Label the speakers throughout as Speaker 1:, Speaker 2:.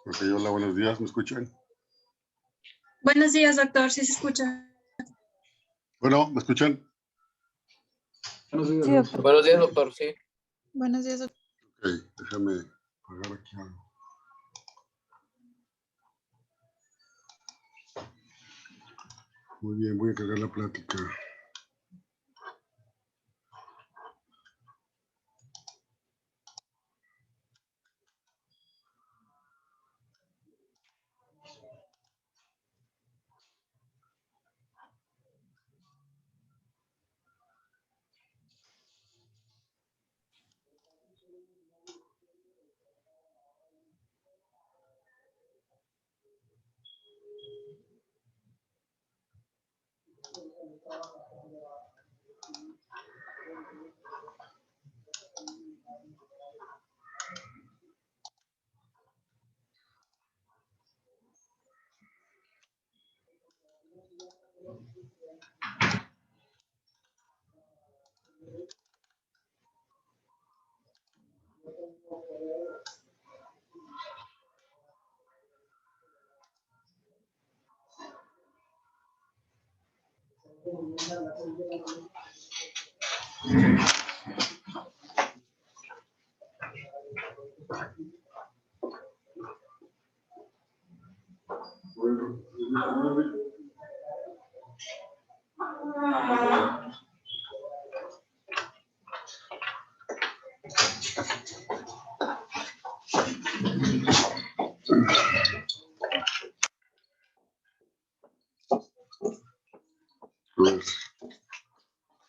Speaker 1: Ok, hola, buenos días, ¿me escuchan?
Speaker 2: Buenos días, doctor, ¿sí se escucha?
Speaker 1: Bueno, ¿me escuchan?
Speaker 3: Sí, doctor.
Speaker 4: Buenos días, doctor, sí.
Speaker 3: Buenos días, doctor.
Speaker 1: Ok, déjame apagar aquí algo. Muy bien, voy a cargar la plática. Pues,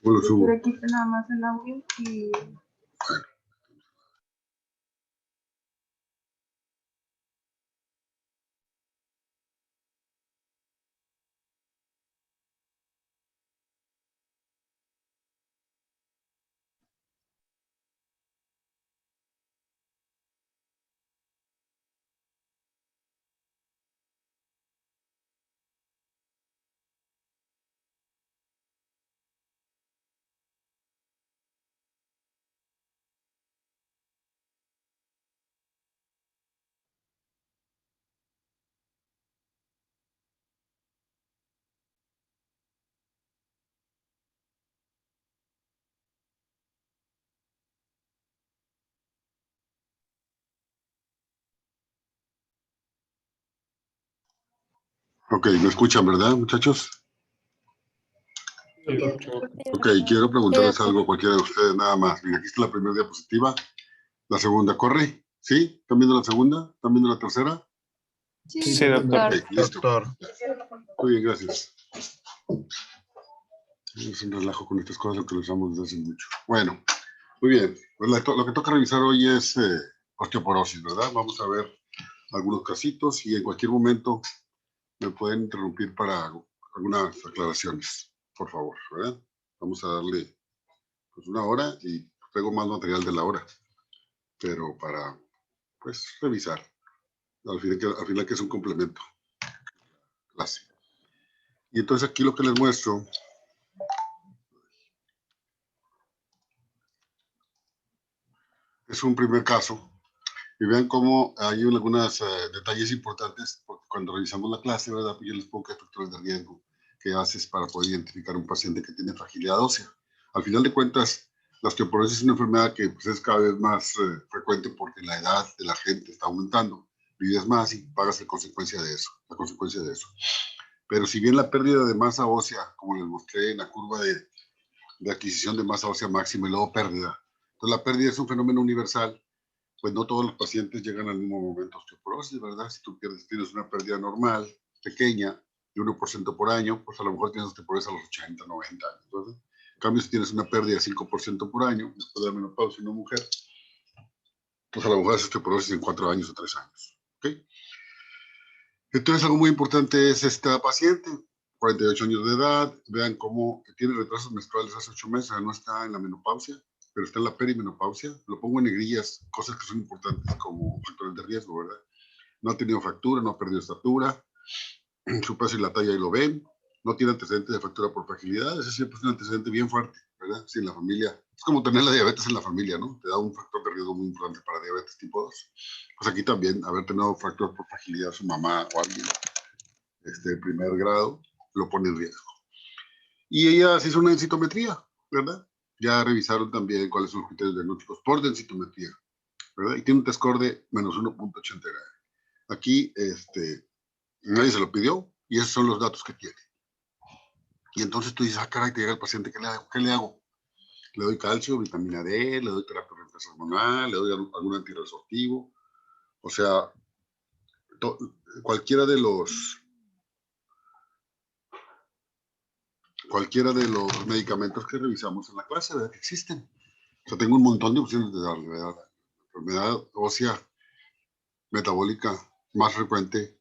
Speaker 1: bueno, subo.
Speaker 3: Quiero quitar nada más el audio y...
Speaker 1: Ok, ¿me escuchan, verdad, muchachos?
Speaker 4: Sí, doctor.
Speaker 1: Ok, quiero preguntarles algo a cualquiera de ustedes, nada más. Mira, aquí está la primera diapositiva. La segunda, ¿corre? ¿Sí? ¿Están viendo la segunda? ¿Están viendo la tercera?
Speaker 4: Sí, doctor.
Speaker 1: Ok, listo. Muy bien, gracias. Es un relajo con estas cosas que lo usamos desde hace mucho. Bueno, muy bien. Pues lo que toca revisar hoy es osteoporosis, ¿verdad? Vamos a ver algunos casitos y en cualquier momento me pueden interrumpir para algunas aclaraciones, por favor, ¿verdad? Vamos a darle pues una hora y traigo más material de la hora, pero para pues revisar. Al final que es un complemento clase. Y entonces aquí lo que les muestro es un primer caso. Y vean cómo hay algunos detalles importantes, porque cuando revisamos la clase, ¿verdad? Pues yo les pongo qué factores de riesgo que haces para poder identificar un paciente que tiene fragilidad ósea. Al final de cuentas, la osteoporosis es una enfermedad que pues, es cada vez más frecuente porque la edad de la gente está aumentando. Vives más y pagas la consecuencia de eso. Pero si bien la pérdida de masa ósea, como les mostré en la curva de adquisición de masa ósea máxima y luego pérdida, entonces la pérdida es un fenómeno universal, pues no todos los pacientes llegan al mismo momento a osteoporosis, ¿verdad? Si tú tienes una pérdida normal, pequeña, de 1% por año, pues a lo mejor tienes osteoporosis a los 80, 90 años, ¿verdad? En cambio, si tienes una pérdida de 5% por año, después de la menopausia en una mujer, pues a lo mejor es osteoporosis en 4 años o 3 años, ¿ok? Entonces, algo muy importante es esta paciente, 48 años de edad, vean cómo tiene retrasos menstruales hace 8 meses, no está en la menopausia, pero está en la perimenopausia. Lo pongo en negrillas, cosas que son importantes como factores de riesgo, ¿verdad? No ha tenido fractura, no ha perdido estatura, su peso y la talla ahí lo ven, no tiene antecedentes de fractura por fragilidad, ese siempre es un antecedente bien fuerte, ¿verdad? Si en la familia, es como tener la diabetes en la familia, ¿no? Te da un factor de riesgo muy importante para diabetes tipo 2. Pues aquí también, haber tenido fractura por fragilidad su mamá o alguien de primer grado, lo pone en riesgo. Y ella se hizo una densitometría, ¿verdad? Ya revisaron también cuáles son los criterios diagnósticos por densitometría, ¿verdad? Y tiene un T-score de menos 1.89. Aquí, nadie se lo pidió y esos son los datos que tiene. Y entonces tú dices, ah, caray, te llega el paciente, ¿qué le hago? ¿Qué le hago? Le doy calcio, vitamina D, le doy terapia de reemplazo hormonal, le doy algún antirresortivo. O sea, cualquiera de los medicamentos que revisamos en la clase, ¿verdad? Que existen. O sea, tengo un montón de opciones de darle, ¿verdad? La enfermedad ósea metabólica más frecuente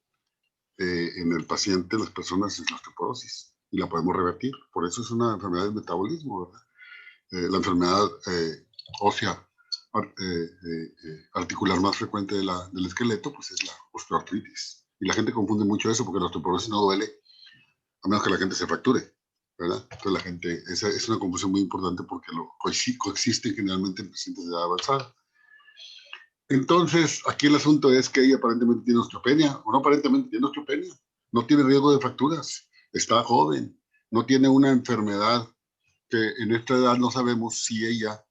Speaker 1: en el paciente, en las personas, es la osteoporosis. Y la podemos revertir. Por eso es una enfermedad del metabolismo, ¿verdad? La enfermedad ósea articular más frecuente del esqueleto, pues es la osteoartritis. Y la gente confunde mucho eso porque la osteoporosis no duele a menos que la gente se fracture, ¿verdad? Entonces la gente, esa es una confusión muy importante porque coexisten generalmente en pacientes de edad avanzada. Entonces, aquí el asunto es que ella aparentemente tiene osteopenia, o no aparentemente tiene osteopenia, no tiene riesgo de fracturas, está joven, no tiene una enfermedad que en esta edad no sabemos si ella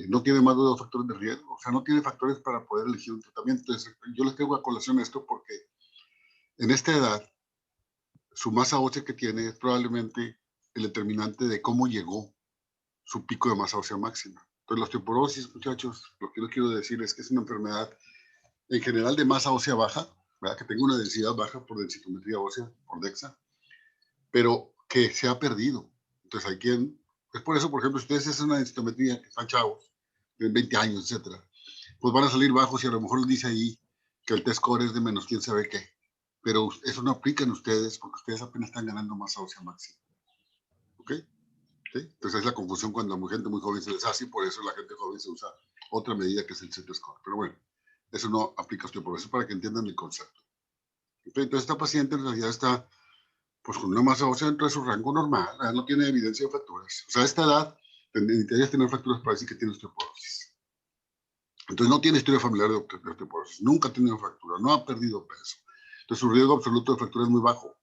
Speaker 1: no tiene más de 2 factores de riesgo, o sea, no tiene factores para poder elegir un tratamiento. Entonces, yo les traigo a colación esto porque en esta edad, su masa ósea que tiene es probablemente el determinante de cómo llegó su pico de masa ósea máxima. Entonces, la osteoporosis, muchachos, lo que yo quiero decir es que es una enfermedad en general de masa ósea baja, ¿verdad? Que tenga una densidad baja por densitometría ósea, por DEXA, pero que se ha perdido. Entonces, hay quien... Es por eso, por ejemplo, si ustedes hacen una densitometría, que están chavos, de 20 años, etcétera, pues van a salir bajos y a lo mejor les dice ahí que el T-score es de menos quién sabe qué. Pero eso no aplica en ustedes porque ustedes apenas están ganando masa ósea máxima. ¿Ok? ¿Sí? Entonces es la confusión cuando a gente muy joven se les hace y por eso la gente joven se usa otra medida que es el Z-score. Pero bueno, eso no aplica a osteoporosis para que entiendan el concepto. ¿Okay? Entonces esta paciente en realidad está pues con una masa ósea dentro de su rango normal, no tiene evidencia de fracturas. O sea, a esta edad necesitarías tener fracturas para decir que tiene osteoporosis. Entonces no tiene historia familiar de osteoporosis, nunca ha tenido fractura, no ha perdido peso. Entonces su riesgo absoluto de fractura es muy bajo.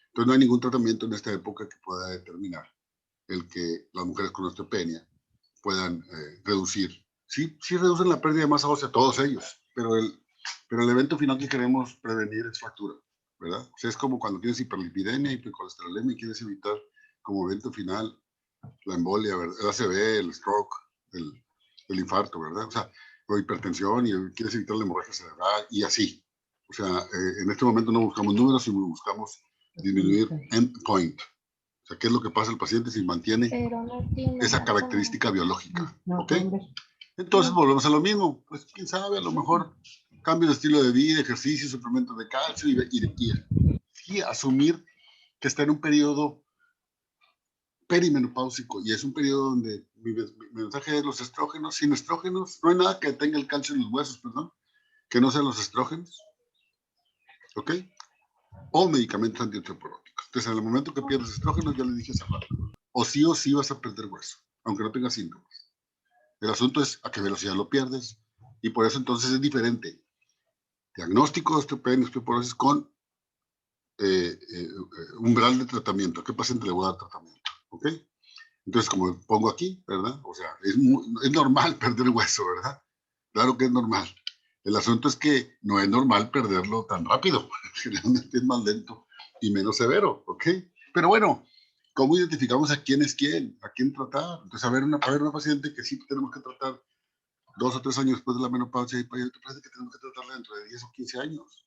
Speaker 1: Entonces no hay ningún tratamiento en esta época que pueda determinar el que las mujeres con osteopenia puedan reducir. Sí reducen la pérdida de masa ósea, todos ellos, pero el evento final que queremos prevenir es fractura, ¿verdad? O sea, es como cuando tienes hiperlipidemia, hipercolesterolemia y quieres evitar como evento final la embolia, ¿verdad? El ACV, el stroke, el infarto, ¿verdad? O sea, o hipertensión y quieres evitar la hemorragia cerebral y así. O sea, en este momento no buscamos números, sino buscamos disminuir endpoint. O sea, ¿qué es lo que pasa al paciente si mantiene esa característica biológica? ¿Ok? Entonces volvemos a lo mismo. Pues quién sabe, a lo mejor cambio de estilo de vida, ejercicio, suplementos de calcio y asumir que está en un periodo perimenopáusico y es un periodo donde mi mensaje es los estrógenos. Sin estrógenos, no hay nada que tenga el calcio en los huesos, perdón, que no sean los estrógenos. ¿Ok? O medicamentos antiosteoporóticos. Entonces, en el momento que pierdes estrógenos, ya le dije hace rato, o sí vas a perder hueso, aunque no tengas síntomas. El asunto es a qué velocidad lo pierdes, y por eso entonces es diferente. Diagnóstico de osteopenia, osteoporosis con umbral de tratamiento. ¿A qué paciente le voy a dar tratamiento? ¿Ok? Entonces, como pongo aquí, ¿verdad? O sea, es normal perder hueso, ¿verdad? Claro que es normal. El asunto es que no es normal perderlo tan rápido. Generalmente es más lento y menos severo, ¿ok? Pero bueno, ¿cómo identificamos a quién es quién? ¿A quién tratar? Entonces, a ver una paciente que sí tenemos que tratar 2 o 3 años después de la menopausia y otra paciente que tenemos que tratarla dentro de 10 o 15 años.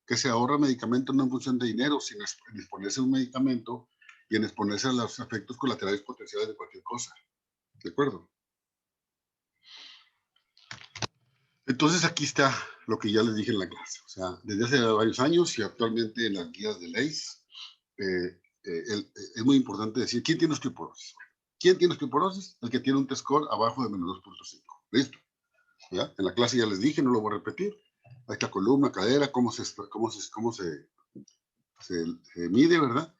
Speaker 1: Que se ahorra medicamento no en función de dinero, sino en exponerse a un medicamento y en exponerse a los efectos colaterales potenciales de cualquier cosa. ¿De acuerdo? Entonces aquí está lo que ya les dije en la clase. O sea, desde hace varios años y actualmente en las guías de leyes, es muy importante decir, ¿quién tiene osteoporosis? ¿Quién tiene osteoporosis? El que tiene un T-score abajo de menos 2.5. ¿Listo? ¿Ya? En la clase ya les dije, no lo voy a repetir. Ahí está columna, cadera, cómo se mide, ¿verdad?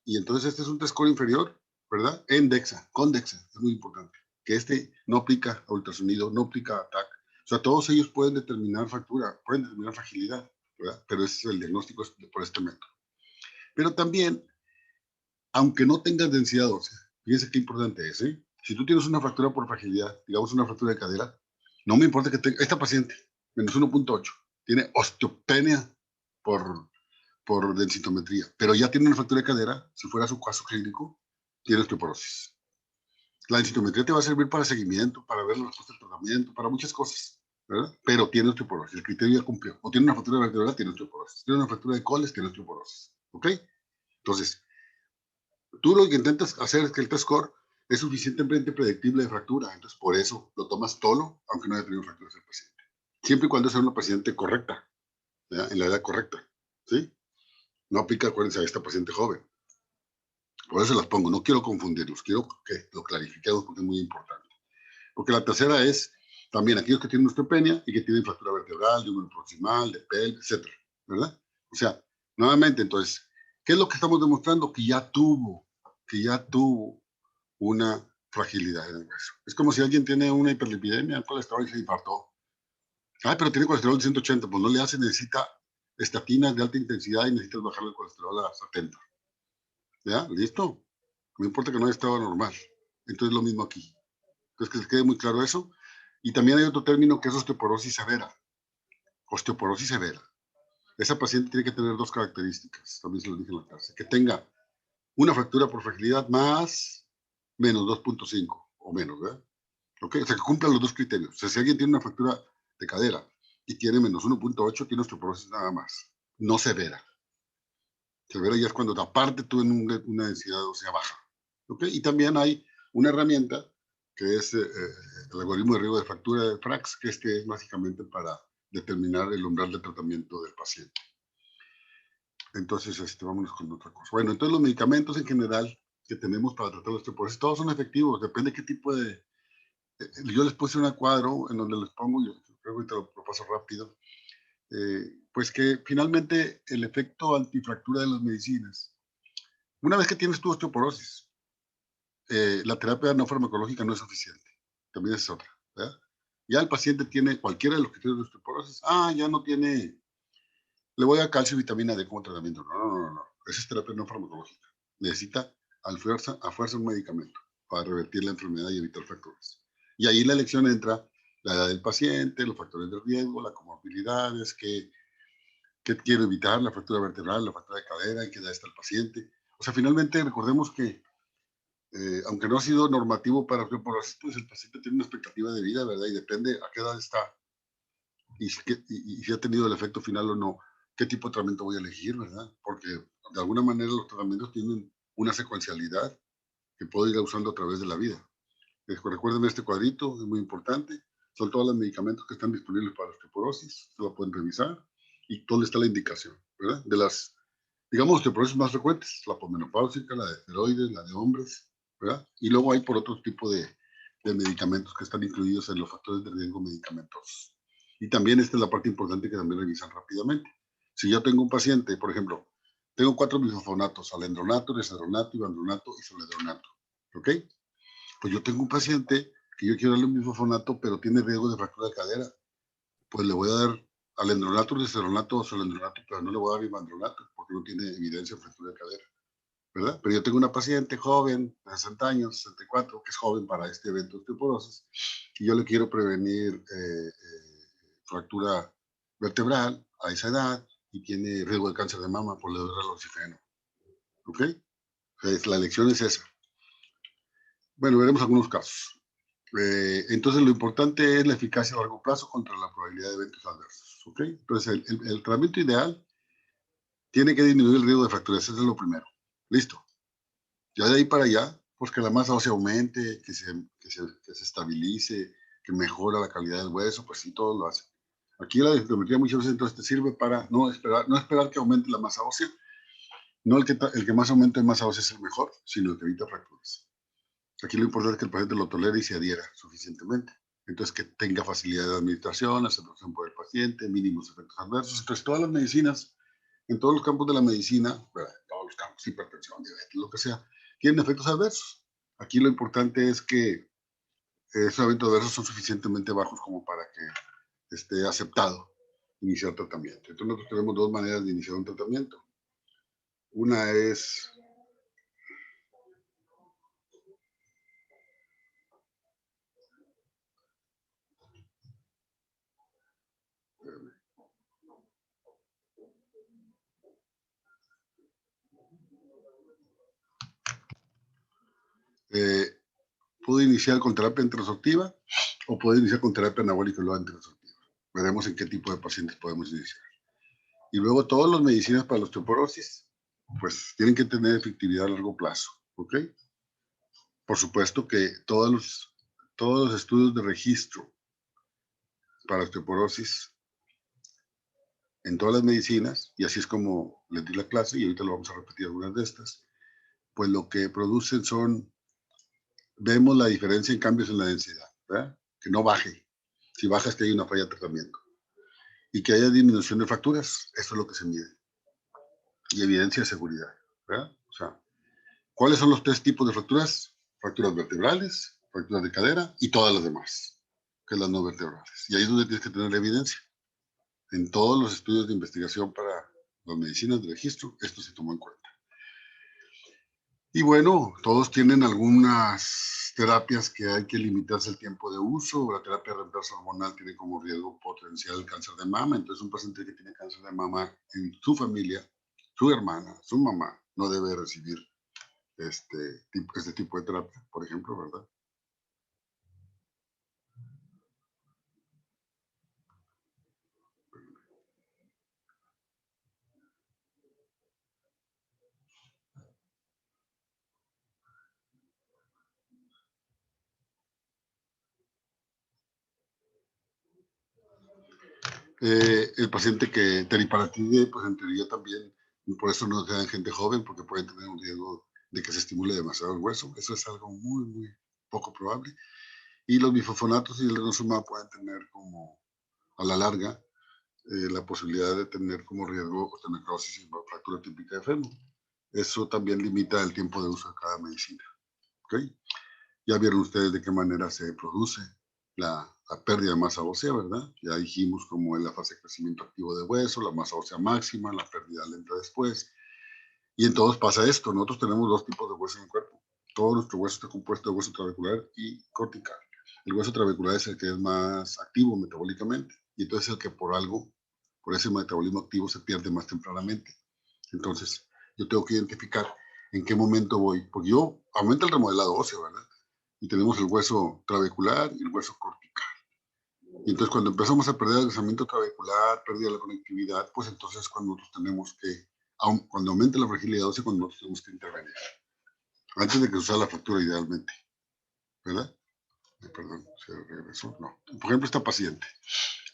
Speaker 1: Y entonces este es un T-score inferior, ¿verdad? En DEXA, con DEXA, es muy importante. Que este no aplica a ultrasonido, no aplica a TAC. O sea, todos ellos pueden determinar fractura, pueden determinar fragilidad, ¿verdad? Pero ese es el diagnóstico por este método. Pero también, aunque no tengas densidad ósea, fíjense qué importante es, ¿eh? Si tú tienes una fractura por fragilidad, digamos una fractura de cadera, no me importa que tenga, esta paciente, menos 1.8, tiene osteopenia por densitometría, pero ya tiene una fractura de cadera, si fuera su caso clínico, tiene osteoporosis. La densitometría te va a servir para seguimiento, para ver la respuesta al tratamiento, para muchas cosas, ¿verdad? Pero tiene osteoporosis, el criterio ya cumplió. O tiene una fractura vertebral, tiene osteoporosis. Tiene una fractura de coles, tiene osteoporosis, ¿ok? Entonces, tú lo que intentas hacer es que el T-score es suficientemente predictible de fractura, entonces por eso lo tomas tolo, aunque no haya tenido fracturas el paciente. Siempre y cuando sea una paciente correcta, ¿verdad? En la edad correcta, ¿sí? No aplica, acuérdense, a esta paciente joven. Por eso las pongo, no quiero confundirlos, quiero que lo clarifiquemos porque es muy importante. Porque la tercera es también aquellos que tienen osteopenia y que tienen fractura vertebral, de húmero proximal, de pelvis, etc. ¿Verdad? O sea, nuevamente, entonces, ¿qué es lo que estamos demostrando? Que ya tuvo una fragilidad en el hueso. Es como si alguien tiene una hiperlipidemia, el colesterol y se infartó. Ay, pero tiene colesterol de 180, pues no le hace, necesita estatinas de alta intensidad y necesitas bajarle el colesterol a 70. ¿Ya? ¿Listo? No importa que no haya estado normal. Entonces lo mismo aquí. Entonces que les quede muy claro eso. Y también hay otro término que es osteoporosis severa. Osteoporosis severa. Esa paciente tiene que tener dos características, también se lo dije en la clase. Que tenga una fractura por fragilidad más menos 2.5 o menos, ¿verdad? ¿Ok? O sea, que cumplan los dos criterios. O sea, si alguien tiene una fractura de cadera y tiene menos 1.8, tiene osteoporosis nada más. No severa. Severa ya es cuando aparte tú en una densidad ósea baja. ¿Ok? Y también hay una herramienta que es el algoritmo de riesgo de fractura de FRAX, que este es básicamente para determinar el umbral de tratamiento del paciente. Entonces, vámonos con otra cosa. Bueno, entonces los medicamentos en general que tenemos para tratar la osteoporosis, todos son efectivos, depende de qué tipo de... yo les puse un cuadro en donde les pongo, yo creo que te lo paso rápido, pues que finalmente el efecto antifractura de las medicinas, una vez que tienes tu osteoporosis, la terapia no farmacológica no es suficiente, también es otra, ¿verdad? Ya el paciente tiene cualquiera de los criterios de osteoporosis, ya no tiene, le voy a calcio y vitamina D como tratamiento, no, esa es terapia no farmacológica, necesita a fuerza un medicamento para revertir la enfermedad y evitar fracturas. Y ahí la elección entra la edad del paciente, los factores de riesgo, las comorbilidades, qué quiero evitar, la fractura vertebral, la fractura de cadera, en qué edad está el paciente. O sea, finalmente recordemos que aunque no ha sido normativo para osteoporosis, pues el paciente tiene una expectativa de vida, ¿verdad? Y depende a qué edad está y si ha tenido el efecto final o no, qué tipo de tratamiento voy a elegir, ¿verdad? Porque de alguna manera los tratamientos tienen una secuencialidad que puedo ir usando a través de la vida. Recuerden este cuadrito, es muy importante. Son todos los medicamentos que están disponibles para osteoporosis, se lo pueden revisar y dónde está la indicación, ¿verdad? De las, digamos, osteoporosis más frecuentes, la posmenopáusica, la de esteroides, la de hombres, ¿verdad? Y luego hay por otro tipo de medicamentos que están incluidos en los factores de riesgo medicamentosos. Y también esta es la parte importante que también revisan rápidamente. Si yo tengo un paciente, por ejemplo, tengo 4 bifosfonatos, alendronato, reserdronato, ivandronato y soledronato, ¿ok? Pues yo tengo un paciente que yo quiero darle un bifosfonato, pero tiene riesgo de fractura de cadera. Pues le voy a dar alendronato, reserdronato o solendronato, pero no le voy a dar ivandronato porque no tiene evidencia de fractura de cadera, ¿verdad? Pero yo tengo una paciente joven, de 60 años, 64, que es joven para este evento de osteoporosis, y yo le quiero prevenir fractura vertebral a esa edad y tiene riesgo de cáncer de mama, pues le doy raloxifeno. ¿Ok? Entonces, la elección es esa. Bueno, veremos algunos casos. Entonces, lo importante es la eficacia a largo plazo contra la probabilidad de eventos adversos. ¿Ok? Entonces, el tratamiento ideal tiene que disminuir el riesgo de fracturas. Eso es lo primero. Listo. Ya de ahí para allá, pues que la masa ósea aumente, que se estabilice, que mejora la calidad del hueso, pues sí, todo lo hace. Aquí la densitometría muchas veces entonces te sirve para no esperar que aumente la masa ósea. No el que más aumente en masa ósea es el mejor, sino el que evita fracturas. Aquí lo importante es que el paciente lo tolere y se adhiera suficientemente. Entonces, que tenga facilidad de administración, aceptación por el paciente, mínimos efectos adversos. Entonces, todas las medicinas, en todos los campos de la medicina, todos todos los campos, hipertensión, diabetes, lo que sea, tienen efectos adversos. Aquí lo importante es que esos eventos adversos son suficientemente bajos como para que esté aceptado iniciar tratamiento. Entonces nosotros tenemos dos maneras de iniciar un tratamiento. Una es puedo iniciar con terapia antiresortiva o puedo iniciar con terapia anabólica y luego antiresortiva. Veremos en qué tipo de pacientes podemos iniciar. Y luego todas las medicinas para la osteoporosis, pues tienen que tener efectividad a largo plazo, ¿ok? Por supuesto que todos los estudios de registro para osteoporosis en todas las medicinas, y así es como les di la clase, y ahorita lo vamos a repetir algunas de estas, pues lo que producen son, vemos la diferencia en cambios en la densidad, ¿verdad? Que no baje. Si baja es que hay una falla de tratamiento. Y que haya disminución de fracturas, eso es lo que se mide. Y evidencia de seguridad, ¿verdad? O sea, ¿cuáles son los tres tipos de fracturas? Fracturas vertebrales, fracturas de cadera y todas las demás, que es las no vertebrales. Y ahí es donde tienes que tener la evidencia. En todos los estudios de investigación para las medicinas de registro, esto se tomó en cuenta. Y bueno, todos tienen algunas terapias que hay que limitarse el tiempo de uso. La terapia de reemplazo hormonal tiene como riesgo potencial el cáncer de mama. Entonces, un paciente que tiene cáncer de mama en su familia, su hermana, su mamá, no debe recibir este tipo de terapia, por ejemplo, ¿verdad? El paciente que teriparatide, pues en teoría también, por eso no queda en gente joven, porque pueden tener un riesgo de que se estimule demasiado el hueso. Eso es algo muy, muy poco probable. Y los bifosfonatos y el denosumab pueden tener como, a la larga, la posibilidad de tener como riesgo osteonecrosis y fractura típica de fémur. Eso también limita el tiempo de uso de cada medicina. ¿Okay? Ya vieron ustedes de qué manera se produce la pérdida de masa ósea, ¿verdad? Ya dijimos cómo es la fase de crecimiento activo de hueso, la masa ósea máxima, la pérdida lenta después. Y en todos pasa esto. Nosotros tenemos dos tipos de hueso en el cuerpo. Todo nuestro hueso está compuesto de hueso trabecular y cortical. El hueso trabecular es el que es más activo metabólicamente y entonces el que por algo, por ese metabolismo activo, se pierde más tempranamente. Entonces, yo tengo que identificar en qué momento voy, porque yo aumenta el remodelado óseo, ¿verdad? Y tenemos el hueso trabecular y el hueso cortical. Y entonces cuando empezamos a perder el desplazamiento trabecular, pérdida de la conectividad, pues entonces cuando nosotros tenemos que, cuando aumenta la fragilidad ósea, cuando nosotros tenemos que intervenir. Antes de que se usara la fractura idealmente, ¿verdad? Perdón, se regresó, no. Por ejemplo, esta paciente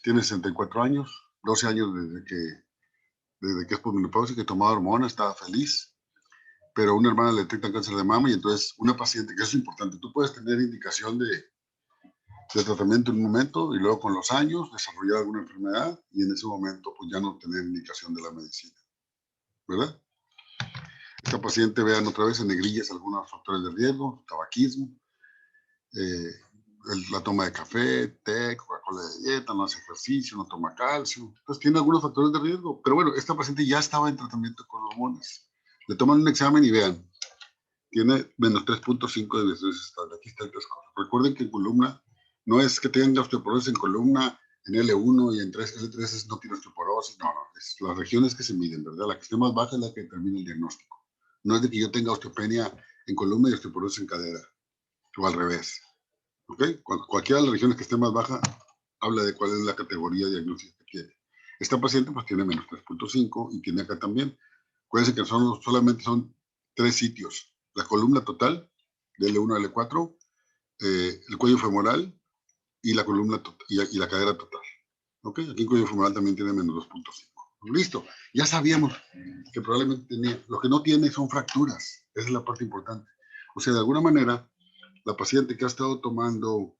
Speaker 1: tiene 64 años, 12 años desde que es posmenopáusica, que tomaba hormonas, estaba feliz, pero una hermana le detecta cáncer de mama y entonces una paciente, que eso es importante, tú puedes tener indicación de tratamiento en un momento y luego con los años desarrollar alguna enfermedad y en ese momento pues ya no tener indicación de la medicina, ¿verdad? Esta paciente, vean otra vez en negrillas algunos factores de riesgo, tabaquismo, la toma de café, té, Coca-Cola de dieta, no hace ejercicio, no toma calcio. Entonces tiene algunos factores de riesgo. Pero bueno, esta paciente ya estaba en tratamiento con hormonas. Le toman un examen y vean, tiene menos 3.5 de veces estable. Aquí está el test. Recuerden que en columna, no es que tengan osteoporosis en columna, en L1 y en L3 no tiene osteoporosis. No, es las regiones que se miden, ¿verdad? La que esté más baja es la que determina el diagnóstico. No es de que yo tenga osteopenia en columna y osteoporosis en cadera, o al revés. ¿Okay? Cualquiera de las regiones que esté más baja habla de cuál es la categoría diagnóstica que tiene. Esta paciente pues tiene menos 3.5 y tiene acá también. Acuérdense que solamente son 3 sitios. La columna total, de L1 a L4, el cuello femoral y la columna y la cadera total. ¿Ok? Aquí el cuello femoral también tiene menos 2.5. Listo. Ya sabíamos que probablemente tenía. Lo que no tiene son fracturas. Esa es la parte importante. O sea, de alguna manera, la paciente que ha estado tomando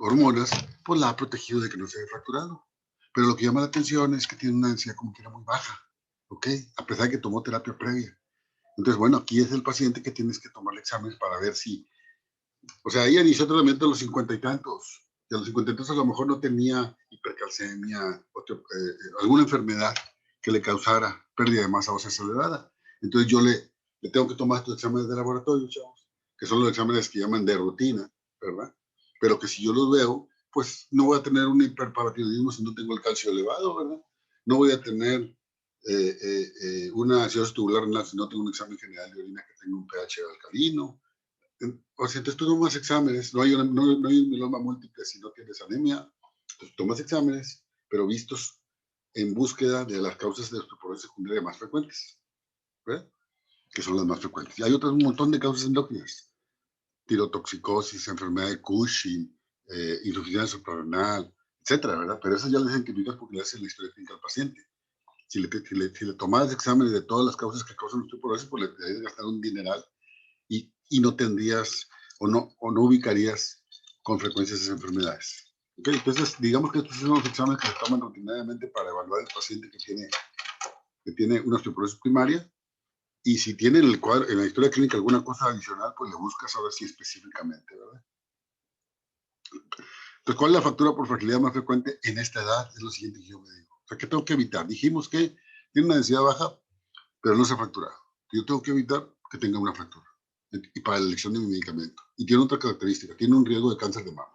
Speaker 1: hormonas, pues la ha protegido de que no se haya fracturado. Pero lo que llama la atención es que tiene una densidad como que era muy baja. ¿ok? A pesar de que tomó terapia previa. Entonces, bueno, aquí es el paciente que tienes que tomarle exámenes para ver si, o sea, ella inició tratamiento a los 50 y tantos, y a los 50 y tantos a lo mejor no tenía hipercalcemia, alguna enfermedad que le causara pérdida de masa ósea acelerada. Entonces yo le tengo que tomar estos exámenes de laboratorio, chavos, que son los exámenes que llaman de rutina, ¿verdad? Pero que si yo los veo, pues no voy a tener un hiperparatiroidismo si no tengo el calcio elevado, ¿verdad? No voy a tener una acidosis tubular renal si no tengo un examen general de orina que tenga un pH alcalino. O sea, entonces tú tomas exámenes, no hay un mieloma múltiple si no tienes anemia, entonces tomas exámenes, pero vistos en búsqueda de las causas de osteoporosis secundaria más frecuentes, ¿verdad? Que son las más frecuentes. Y hay un montón de causas endócrinas, tirotoxicosis, enfermedad de Cushing, insuficiencia suprarrenal, etcétera, ¿verdad? Pero esas ya las identificas porque le hacen la historia clínica al paciente. Si le tomas exámenes de todas las causas que causan osteoporosis, pues le debes gastar un dineral y no tendrías o no ubicarías con frecuencia esas enfermedades. ¿Okay? Entonces, digamos que estos son los exámenes que se toman rutinariamente para evaluar al paciente que tiene una osteoporosis primaria, y si tiene en el cuadro, en la historia clínica alguna cosa adicional, pues le buscas a ver si específicamente, ¿verdad? Entonces, ¿cuál es la fractura por fragilidad más frecuente en esta edad? Es lo siguiente que yo me digo. O sea, ¿qué tengo que evitar? Dijimos que tiene una densidad baja, pero no se ha fracturado. Yo tengo que evitar que tenga una fractura. Y para la elección de mi medicamento. Y tiene otra característica, tiene un riesgo de cáncer de mama,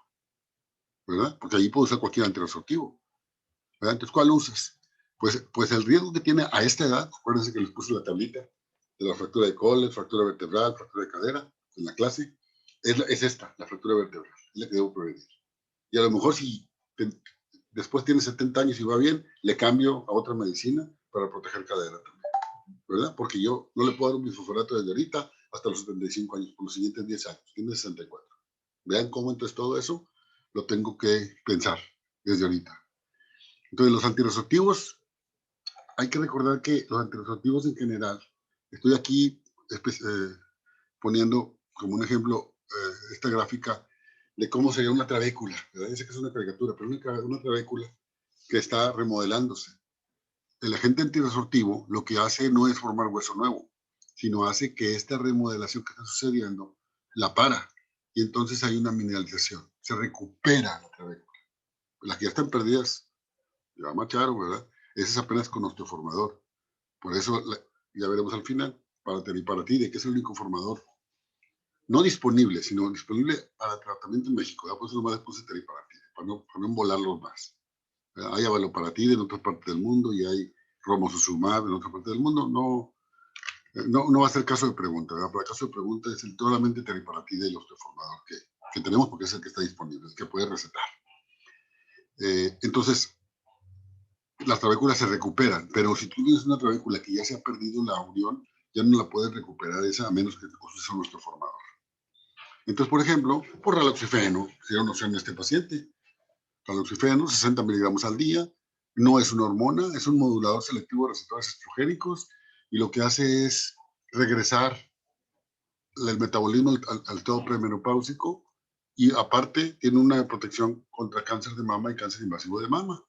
Speaker 1: ¿verdad? Porque ahí puedo usar cualquier antirresortivo, ¿verdad? Entonces, ¿cuál usas? Pues el riesgo que tiene a esta edad, acuérdense que les puse la tablita de la fractura de coles, fractura vertebral, fractura de cadera, en la clase, es esta, la fractura vertebral, es la que debo prevenir. Y a lo mejor si después tiene 70 años y va bien, le cambio a otra medicina para proteger cadera también, ¿verdad? Porque yo no le puedo dar un bifosfonato desde ahorita hasta los 75 años, por los siguientes 10 años, tiene 64. Vean cómo entonces todo eso lo tengo que pensar desde ahorita. Entonces los antirresortivos, hay que recordar que los antirresortivos en general, estoy aquí poniendo como un ejemplo esta gráfica de cómo sería una trabécula, ¿verdad? Yo sé que es una caricatura, pero una trabécula que está remodelándose. El agente antirresortivo lo que hace no es formar hueso nuevo, sino hace que esta remodelación que está sucediendo la para, y entonces hay una mineralización, se recupera la trabécula. Las que ya están perdidas, ya va a marchar, ¿verdad? Ese es apenas con osteoformador. Por eso, ya veremos al final, para ti, de que es el único formador, no disponible, sino disponible para tratamiento en México. ¿verdad? Por eso nomás le puse teriparatide, para no embolarlos más. ¿verdad? Hay avaloparatide en otras partes del mundo y hay romosozumab en otra parte del mundo. No va a ser caso de pregunta, ¿verdad? Para caso de pregunta es solamente teriparatide y el osteoformador que tenemos porque es el que está disponible, el que puede recetar. Entonces, las trabéculas se recuperan, pero si tú tienes una trabécula que ya se ha perdido la unión, ya no la puedes recuperar esa a menos que uses un osteoformador. Entonces, por ejemplo, por raloxifeno, si era una opción en este paciente. Raloxifeno, 60 miligramos al día, no es una hormona, es un modulador selectivo de receptores estrogénicos y lo que hace es regresar el metabolismo al estado premenopáusico y aparte tiene una protección contra cáncer de mama y cáncer invasivo de mama.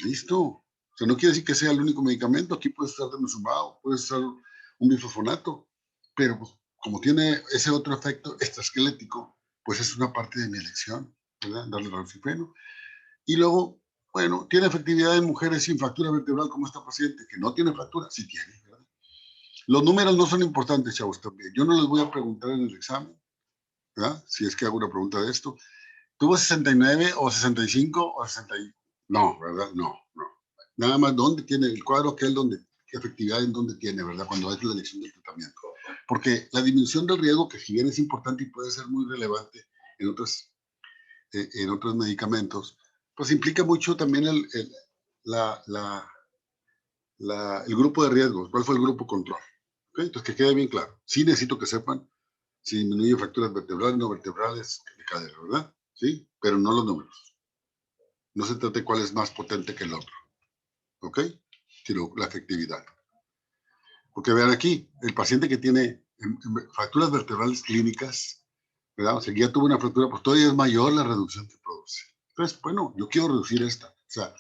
Speaker 1: Listo. O sea, no quiere decir que sea el único medicamento. Aquí puedes usar denosumab, puedes usar un bifosfonato, pero pues, como tiene ese otro efecto extraesquelético, pues es una parte de mi elección, ¿verdad? Darle raloxifeno. Y luego, bueno, tiene efectividad en mujeres sin fractura vertebral como esta paciente, que no tiene fractura, sí tiene, ¿verdad? Los números no son importantes, chavos, también. Yo no les voy a preguntar en el examen, ¿verdad? Si es que hago una pregunta de esto. ¿Tuvo 69 o 65 o 60? No, ¿verdad? No. Nada más dónde tiene el cuadro aquel, qué efectividad en dónde tiene, ¿verdad? Cuando hay la elección del tratamiento. Porque la disminución del riesgo, que si bien es importante y puede ser muy relevante en otros medicamentos, pues implica mucho también el grupo de riesgos. ¿Cuál fue el grupo control? ¿Okay? Entonces, que quede bien claro. Sí necesito que sepan si disminuye fracturas vertebrales, no vertebrales, de cadera, ¿verdad? Sí, pero no los números. No se trata de cuál es más potente que el otro. ¿Ok? Sino la efectividad. Porque vean aquí, el paciente que tiene fracturas vertebrales clínicas, ¿verdad? O sea, ya tuvo una fractura, pues todavía es mayor la reducción que produce. Entonces, bueno, yo quiero reducir esta. O sea,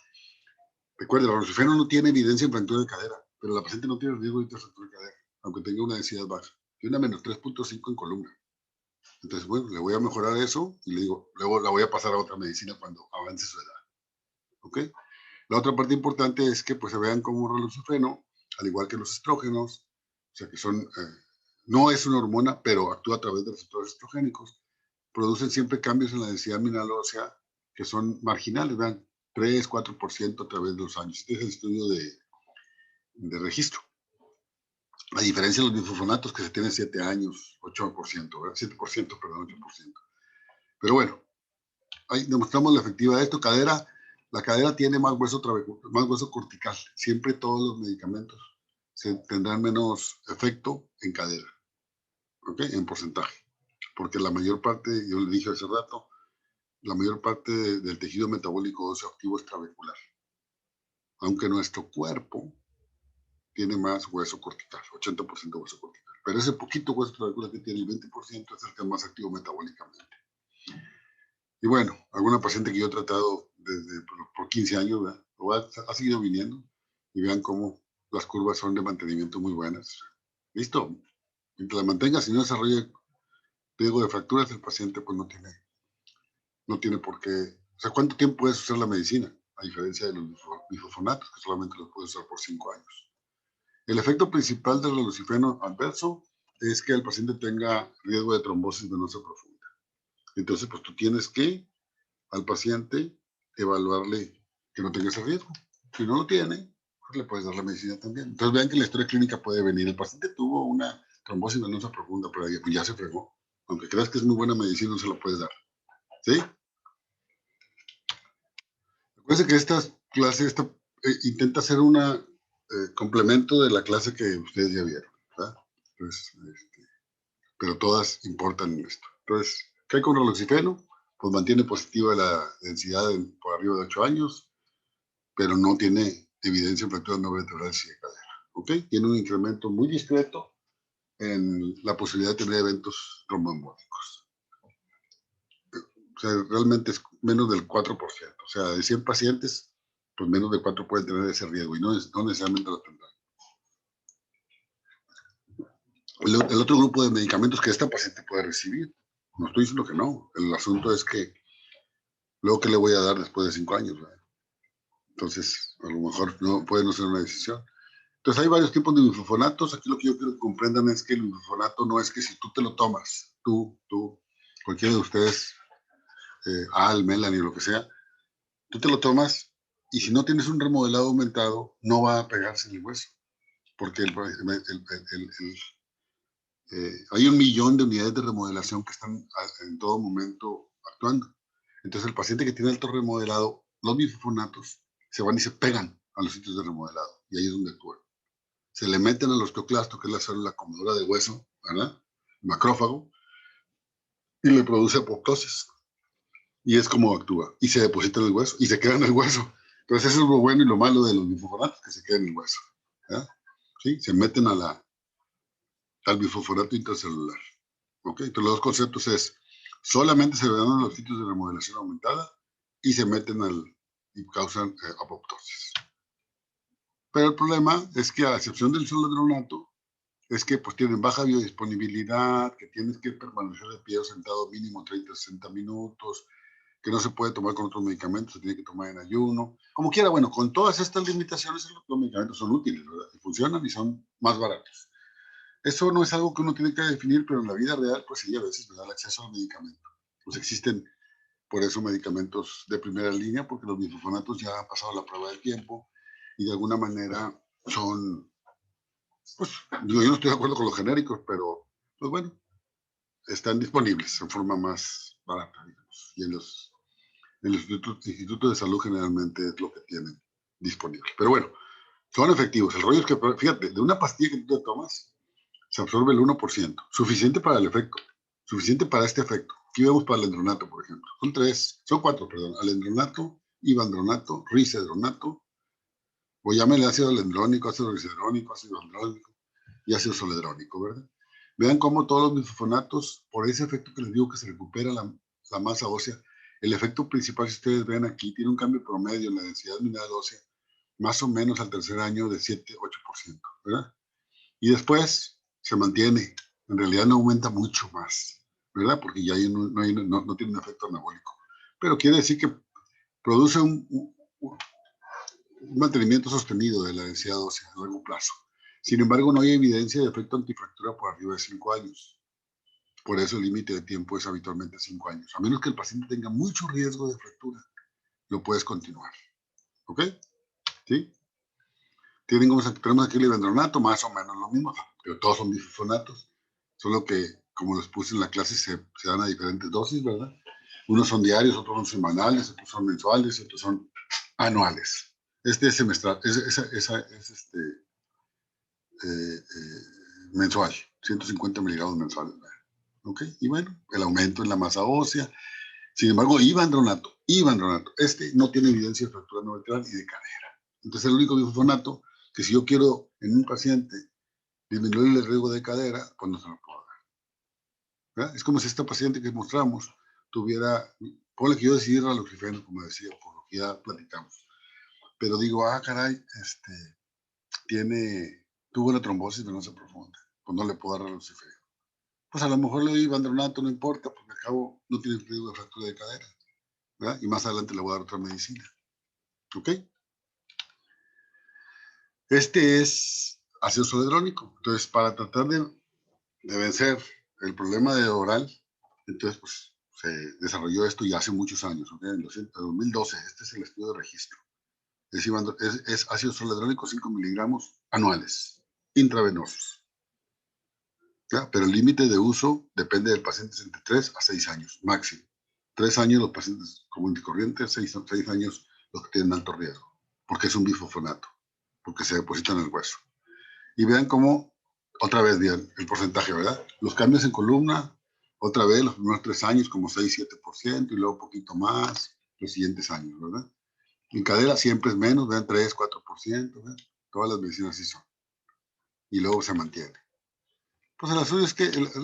Speaker 1: recuerden, el raloxifeno no tiene evidencia en fractura de cadera. pero la paciente no tiene riesgo de hipertrofia de cadera, aunque tenga una densidad baja. Tiene una menos 3.5 en columna. Entonces, bueno, le voy a mejorar eso y le digo, luego la voy a pasar a otra medicina cuando avance su edad. ¿Ok? La otra parte importante es que pues se vean como un relojifeno, al igual que los estrógenos, o sea que son, no es una hormona, pero actúa a través de receptores estrogénicos, producen siempre cambios en la densidad mineral ósea que son marginales, vean, 3, 4% a través de los años. Este es el estudio de registro. A diferencia de los bifosfonatos que se tienen 7 años, 8%, ¿verdad? 7%, perdón, 8%. Pero bueno, ahí demostramos la efectividad de esto. Cadera, la cadera tiene más hueso cortical. Siempre todos los medicamentos tendrán menos efecto en cadera, ¿ok? En porcentaje. Porque la mayor parte, yo le dije hace rato, la mayor parte del tejido metabólico óseo activo es trabecular. Aunque nuestro cuerpo tiene más hueso cortical, 80% hueso cortical. Pero ese poquito hueso trabecular que tiene el 20% es el que es más activo metabólicamente. Y bueno, alguna paciente que yo he tratado desde por 15 años, ha seguido viniendo y vean cómo las curvas son de mantenimiento muy buenas. ¿Listo? Mientras la mantenga, si no desarrolla riesgo de fracturas, el paciente pues no tiene por qué. O sea, ¿cuánto tiempo puedes usar la medicina? A diferencia de los bifosfonatos, que solamente los puedes usar por 5 años. El efecto principal del relojifeno adverso es que el paciente tenga riesgo de trombosis venosa profunda. Entonces, pues tú tienes que al paciente evaluarle que no tenga ese riesgo. Si no lo tiene, pues le puedes dar la medicina también. Entonces vean que la historia clínica puede venir. El paciente tuvo una trombosis venosa profunda, pero ya se fregó. Aunque creas que es muy buena medicina, no se lo puedes dar. ¿Sí? Acuérdense que esta clase intenta ser un complemento de la clase que ustedes ya vieron, ¿verdad? Entonces, pero todas importan en esto. Entonces, ¿qué hay con relojifeno? Pues mantiene positiva la densidad por arriba de 8 años, pero no tiene evidencia en fracturas no vertebrales y de cadera. ¿Ok? Tiene un incremento muy discreto en la posibilidad de tener eventos tromboembólicos. O sea, realmente es menos del 4%. O sea, de 100 pacientes, pues menos de 4 pueden tener ese riesgo y no necesariamente lo tendrán. El otro grupo de medicamentos que esta paciente puede recibir, no estoy diciendo que no. El asunto es que luego, ¿qué le voy a dar después de 5 años? ¿Verdad? Entonces, a lo mejor puede no ser una decisión. Entonces, hay varios tipos de bifosfonatos. Aquí lo que yo quiero que comprendan es que el bifosfonato no es que si tú te lo tomas, tú, cualquiera de ustedes, Al, Melanie, lo que sea, tú te lo tomas y si no tienes un remodelado aumentado, no va a pegarse en el hueso. Porque hay 1 millón de unidades de remodelación que están en todo momento actuando. Entonces, el paciente que tiene alto remodelado, los bifosfonatos se van y se pegan a los sitios de remodelado. Y ahí es donde actúan. Se le meten al osteoclasto, que es la célula comedora de hueso, ¿verdad? Macrófago, y le produce apoptosis. Y es como actúa. Y se deposita en el hueso, y se queda en el hueso. Entonces, eso es lo bueno y lo malo de los bifosfonatos, que se quedan en el hueso. ¿Verdad? ¿Sí? Se meten al bifosfonato intracelular. ¿Ok? Entonces, los dos conceptos es, solamente se dan en los sitios de remodelación aumentada y se meten y causan apoptosis. Pero el problema es que a excepción del zoledronato, es que pues tienen baja biodisponibilidad, que tienes que permanecer de pie o sentado mínimo 30 60 minutos, que no se puede tomar con otros medicamentos, se tiene que tomar en ayuno. Como quiera, bueno, con todas estas limitaciones, los medicamentos son útiles, ¿verdad? Y funcionan y son más baratos. Eso no es algo que uno tiene que definir, pero en la vida real, pues sí, a veces me da el acceso al medicamento. Pues existen, por eso, medicamentos de primera línea, porque los bifosfonatos ya han pasado la prueba del tiempo y de alguna manera son, pues, digo, yo no estoy de acuerdo con los genéricos, pero, pues bueno, están disponibles en forma más barata, digamos. Y en los institutos de salud generalmente es lo que tienen disponible. Pero bueno, son efectivos. El rollo es que, fíjate, de una pastilla que tú te tomas, se absorbe el 1%, suficiente para el efecto, suficiente para este efecto. Aquí vemos para el alendronato, por ejemplo. Son 4, perdón. Alendronato, ivandronato, risedronato, o llámele ácido alendrónico, ácido risedrónico, ácido andrónico y ácido soledrónico, ¿verdad? Vean cómo todos los bifosfonatos, por ese efecto que les digo que se recupera la masa ósea, el efecto principal, si ustedes ven aquí, tiene un cambio promedio en la densidad mineral ósea más o menos al tercer año de 7-8%, ¿verdad? Y después se mantiene, en realidad no aumenta mucho más, ¿verdad? Porque ya no tiene un efecto anabólico. Pero quiere decir que produce un mantenimiento sostenido de la densidad ósea a largo plazo. Sin embargo, no hay evidencia de efecto antifractura por arriba de 5 años. Por eso el límite de tiempo es habitualmente 5 años. A menos que el paciente tenga mucho riesgo de fractura, lo puedes continuar. ¿Ok? ¿Sí? Tenemos aquí el ibandronato, más o menos lo mismo, pero todos son bifosfonatos, solo que, como los puse en la clase, se dan a diferentes dosis, ¿verdad? Unos son diarios, otros son semanales, otros son mensuales, otros son anuales. Este es semestral, es mensual, 150 miligramos mensuales, ¿verdad? ¿Ok? Y bueno, el aumento en la masa ósea. Sin embargo, ibandronato, este no tiene evidencia de fractura no vertebral y de cadera. Entonces, el único bifosfonato que si yo quiero en un paciente disminuir el riesgo de cadera, pues no se lo puedo dar, ¿verdad? Es como si esta paciente que mostramos tuviera, ponle que yo decidí raloxifeno, como decía, por lo que ya platicamos, pero digo, caray, tuvo una trombosis venosa profunda, pues no le puedo dar raloxifeno. Pues a lo mejor le doy ibandronato, no importa, porque al cabo no tiene riesgo de fractura de cadera, ¿verdad? Y más adelante le voy a dar otra medicina. ¿Ok? Este es ácido zoledrónico. Entonces, para tratar de vencer el problema de oral, entonces, pues, se desarrolló esto ya hace muchos años, ¿ok? En 2012, este es el estudio de registro. Es ácido zoledrónico 5 miligramos anuales, intravenosos. ¿Ya? Pero el límite de uso depende del paciente, es entre 3 a 6 años, máximo. 3 años los pacientes comunes y corrientes, 6 años los que tienen alto riesgo, porque es un bifosfonato, porque se deposita en el hueso. Y vean cómo, otra vez, bien, el porcentaje, ¿verdad? Los cambios en columna, otra vez, los primeros 3 años como 6-7%, y luego un poquito más los siguientes años, ¿verdad? En cadera siempre es menos, vean, 3-4%, ¿verdad? Todas las medicinas sí son. Y luego se mantiene. Pues el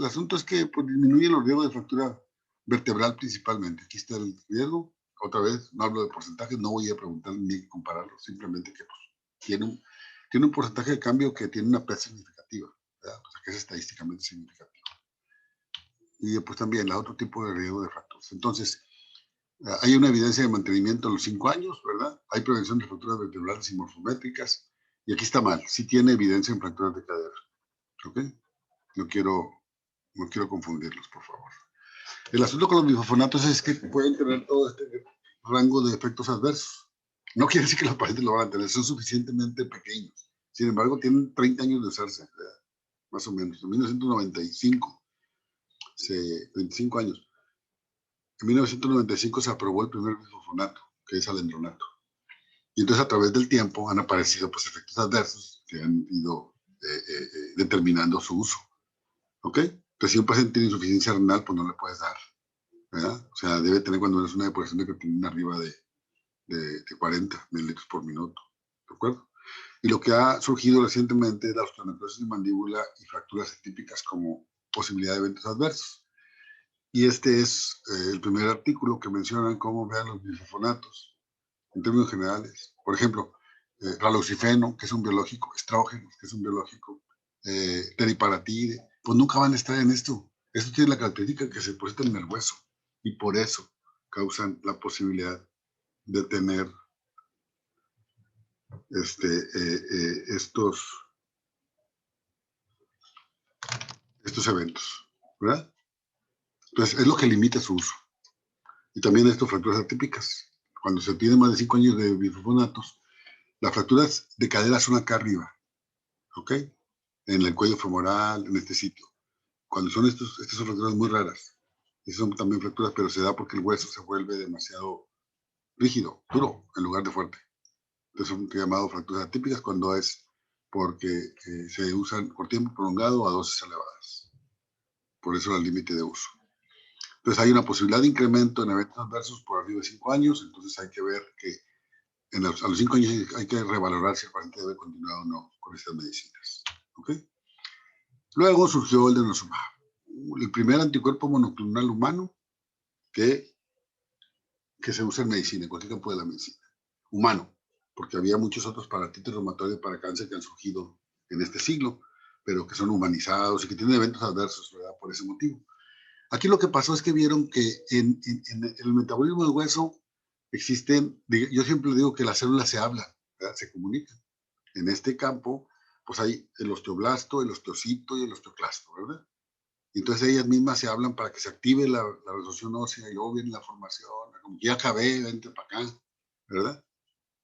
Speaker 1: asunto es que pues, disminuye los riesgos de fractura vertebral principalmente. Aquí está el riesgo. Otra vez, no hablo de porcentajes, no voy a preguntar ni compararlo, simplemente que pues, tiene un porcentaje de cambio que tiene una P significativa, ¿verdad? O sea, que es estadísticamente significativo. Y pues también la otro tipo de riesgo de fracturas. Entonces, hay una evidencia de mantenimiento a los 5 años, ¿verdad? Hay prevención de fracturas vertebrales y morfométricas. Y aquí está mal, sí tiene evidencia en fracturas de cadera. ¿Ok? No quiero confundirlos, por favor. El asunto con los bifosfonatos es que pueden tener todo este rango de efectos adversos. No quiere decir que los pacientes lo van a tener, son suficientemente pequeños. Sin embargo, tienen 30 años de usarse, ¿verdad? Más o menos. En 1995, 25 años. En 1995 se aprobó el primer bifosfonato, que es alendronato. Y entonces a través del tiempo han aparecido pues, efectos adversos que han ido determinando su uso. ¿Ok? Entonces, si un paciente tiene insuficiencia renal, pues no le puedes dar, ¿verdad? O sea, debe tener cuando es una depuración de creatinina arriba de 40 mililitros por minuto, ¿de acuerdo? Y lo que ha surgido recientemente es la osteonecrosis de mandíbula y fracturas atípicas como posibilidad de eventos adversos. Y este es el primer artículo que menciona cómo vean los bifosfonatos en términos generales. Por ejemplo, raloxifeno, que es un biológico, estrógenos, que es un biológico, teriparatide, pues nunca van a estar en esto. Esto tiene la característica que se depositan en el hueso y por eso causan la posibilidad de tener estos eventos, ¿verdad? Entonces, es lo que limita su uso. Y también estas fracturas atípicas. Cuando se tiene más de 5 años de bifosfonatos, las fracturas de cadera son acá arriba, ¿ok? En el cuello femoral, en este sitio. Cuando son estas son fracturas muy raras. Y son también fracturas, pero se da porque el hueso se vuelve demasiado rígido, duro, en lugar de fuerte. Entonces son llamadas fracturas atípicas cuando es porque se usan por tiempo prolongado a dosis elevadas. Por eso el límite de uso. Entonces hay una posibilidad de incremento en eventos adversos por arriba de 5 años, entonces hay que ver que a los 5 años hay que revalorar si el paciente debe continuar o no con estas medicinas. ¿Ok? Luego surgió el denosumab, el primer anticuerpo monoclonal humano que se usa en medicina, en cualquier campo de la medicina. Humano. porque había muchos otros para artritis reumatoide, para cáncer que han surgido en este siglo, pero que son humanizados y que tienen eventos adversos, ¿verdad? Por ese motivo. Aquí lo que pasó es que vieron que en el metabolismo del hueso existen, yo siempre digo que las células se hablan, ¿verdad? Se comunican. En este campo, pues hay el osteoblasto, el osteocito y el osteoclasto, ¿verdad? Y entonces ellas mismas se hablan para que se active la resolución ósea y luego viene la formación, como ya acabé, vente para acá, ¿verdad?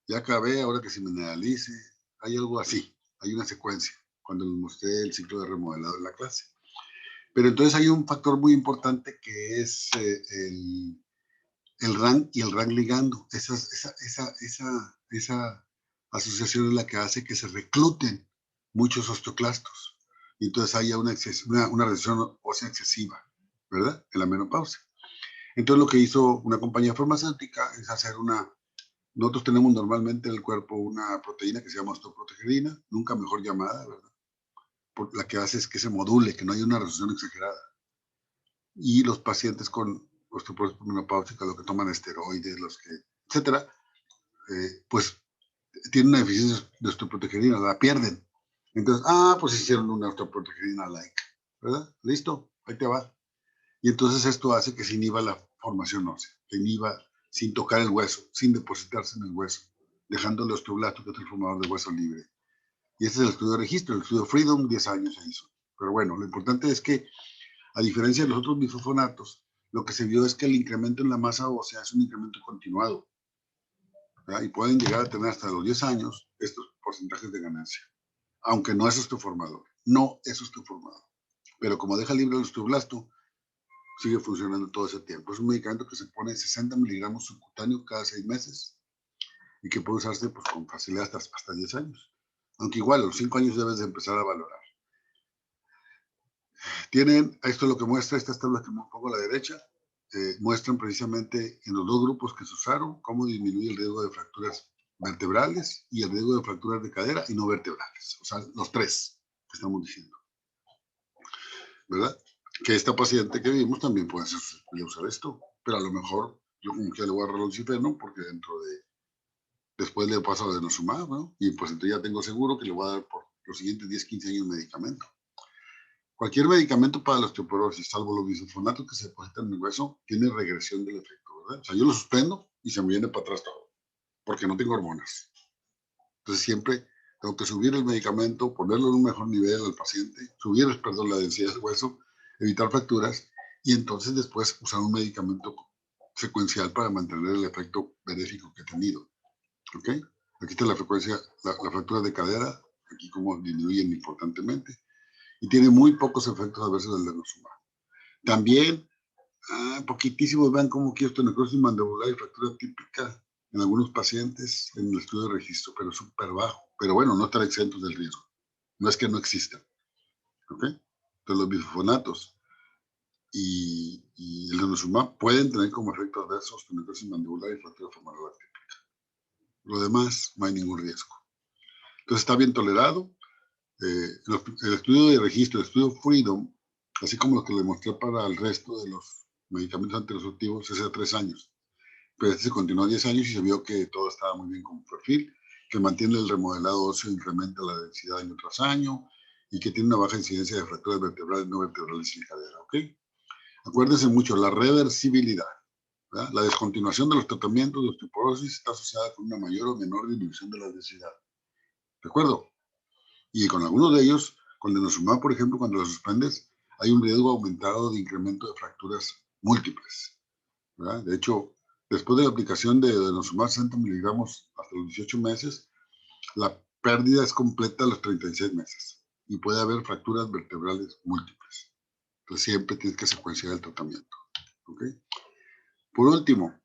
Speaker 1: Ya acabé, ahora que se mineralice, hay algo así, hay una secuencia, cuando les mostré el ciclo de remodelado en la clase. Pero entonces hay un factor muy importante que es el RAN y el RAN ligando. Esa asociación es la que hace que se recluten muchos osteoclastos. Y entonces haya una resolución ósea excesiva, ¿verdad? En la menopausia. Entonces lo que hizo una compañía farmacéutica es hacer nosotros tenemos normalmente en el cuerpo una proteína que se llama osteoprotegerina, nunca mejor llamada, ¿verdad? La que hace es que se module, que no haya una resolución exagerada. Y los pacientes con osteoporosis menopáusica, los que toman esteroides, los que, etcétera, pues tienen una deficiencia de osteoprotegerina, la pierden. Entonces, pues hicieron una osteoprotegerina like, ¿verdad? Listo, ahí te va. Y entonces esto hace que se inhiba la formación ósea, que inhiba sin tocar el hueso, sin depositarse en el hueso, dejando el osteoblasto, que es el formador de hueso libre. Y este es el estudio de registro, el estudio Freedom, 10 años se hizo. Pero bueno, lo importante es que, a diferencia de los otros bifosfonatos, lo que se vio es que el incremento en la masa ósea es un incremento continuado, ¿verdad? Y pueden llegar a tener hasta los 10 años estos porcentajes de ganancia, aunque no es osteoformador, no es osteoformador. Pero como deja libre el osteoblasto, sigue funcionando todo ese tiempo. Es un medicamento que se pone 60 miligramos subcutáneo cada 6 meses y que puede usarse pues, con facilidad hasta 10 años. Aunque igual a los 5 años debes de empezar a valorar. Esto es lo que muestra, estas tablas que me pongo a la derecha, muestran precisamente en los dos grupos que se usaron cómo disminuye el riesgo de fracturas vertebrales y el riesgo de fracturas de cadera y no vertebrales. O sea, los tres que estamos diciendo. ¿Verdad? Que esta paciente que vimos también puede usar esto, pero a lo mejor yo como que le voy a agarrar el cifreno porque después le paso a denosumab, ¿no? Y pues entonces ya tengo seguro que le voy a dar por los siguientes 10, 15 años medicamento. Cualquier medicamento para la osteoporosis, salvo los bisfosfonatos que se depositan en el hueso, tiene regresión del efecto, ¿verdad? O sea, yo lo suspendo y se me viene para atrás todo, porque no tengo hormonas. Entonces siempre tengo que subir el medicamento, ponerlo en un mejor nivel al paciente, subir, la densidad del hueso, evitar fracturas y entonces después usar un medicamento secuencial para mantener el efecto benéfico que he tenido. ¿Ok? Aquí está la frecuencia, la fractura de cadera, aquí como disminuyen importantemente y tiene muy pocos efectos adversos del denosumab. También, poquitísimos, vean cómo aquí esto necrosis mandibular y fractura típica en algunos pacientes en el estudio de registro, pero súper bajo. Pero bueno, no están exentos del riesgo. No es que no existan. ¿Ok? Entonces los bifosfonatos y el denosumab pueden tener como efecto adverso osteonecrosis mandibular y fractura femoral típica. Lo demás, no hay ningún riesgo. Entonces está bien tolerado. El estudio de registro, el estudio Freedom, así como lo que le mostré para el resto de los medicamentos anticonceptivos, es de 3 años. Pero este se continuó 10 años y se vio que todo estaba muy bien con perfil, que mantiene el remodelado óseo, incrementa la densidad año tras año y que tiene una baja incidencia de fracturas vertebrales, no vertebrales y cadera. ¿Ok? Acuérdense mucho, la reversibilidad, ¿verdad? La descontinuación de los tratamientos de osteoporosis está asociada con una mayor o menor disminución de la densidad. ¿De acuerdo? Y con algunos de ellos, con denosumab, por ejemplo, cuando lo suspendes, hay un riesgo aumentado de incremento de fracturas múltiples, ¿verdad? De hecho, después de la aplicación de denosumab 60 miligramos hasta los 18 meses, la pérdida es completa a los 36 meses y puede haber fracturas vertebrales múltiples. Entonces siempre tienes que secuenciar el tratamiento. ¿Ok? Por último,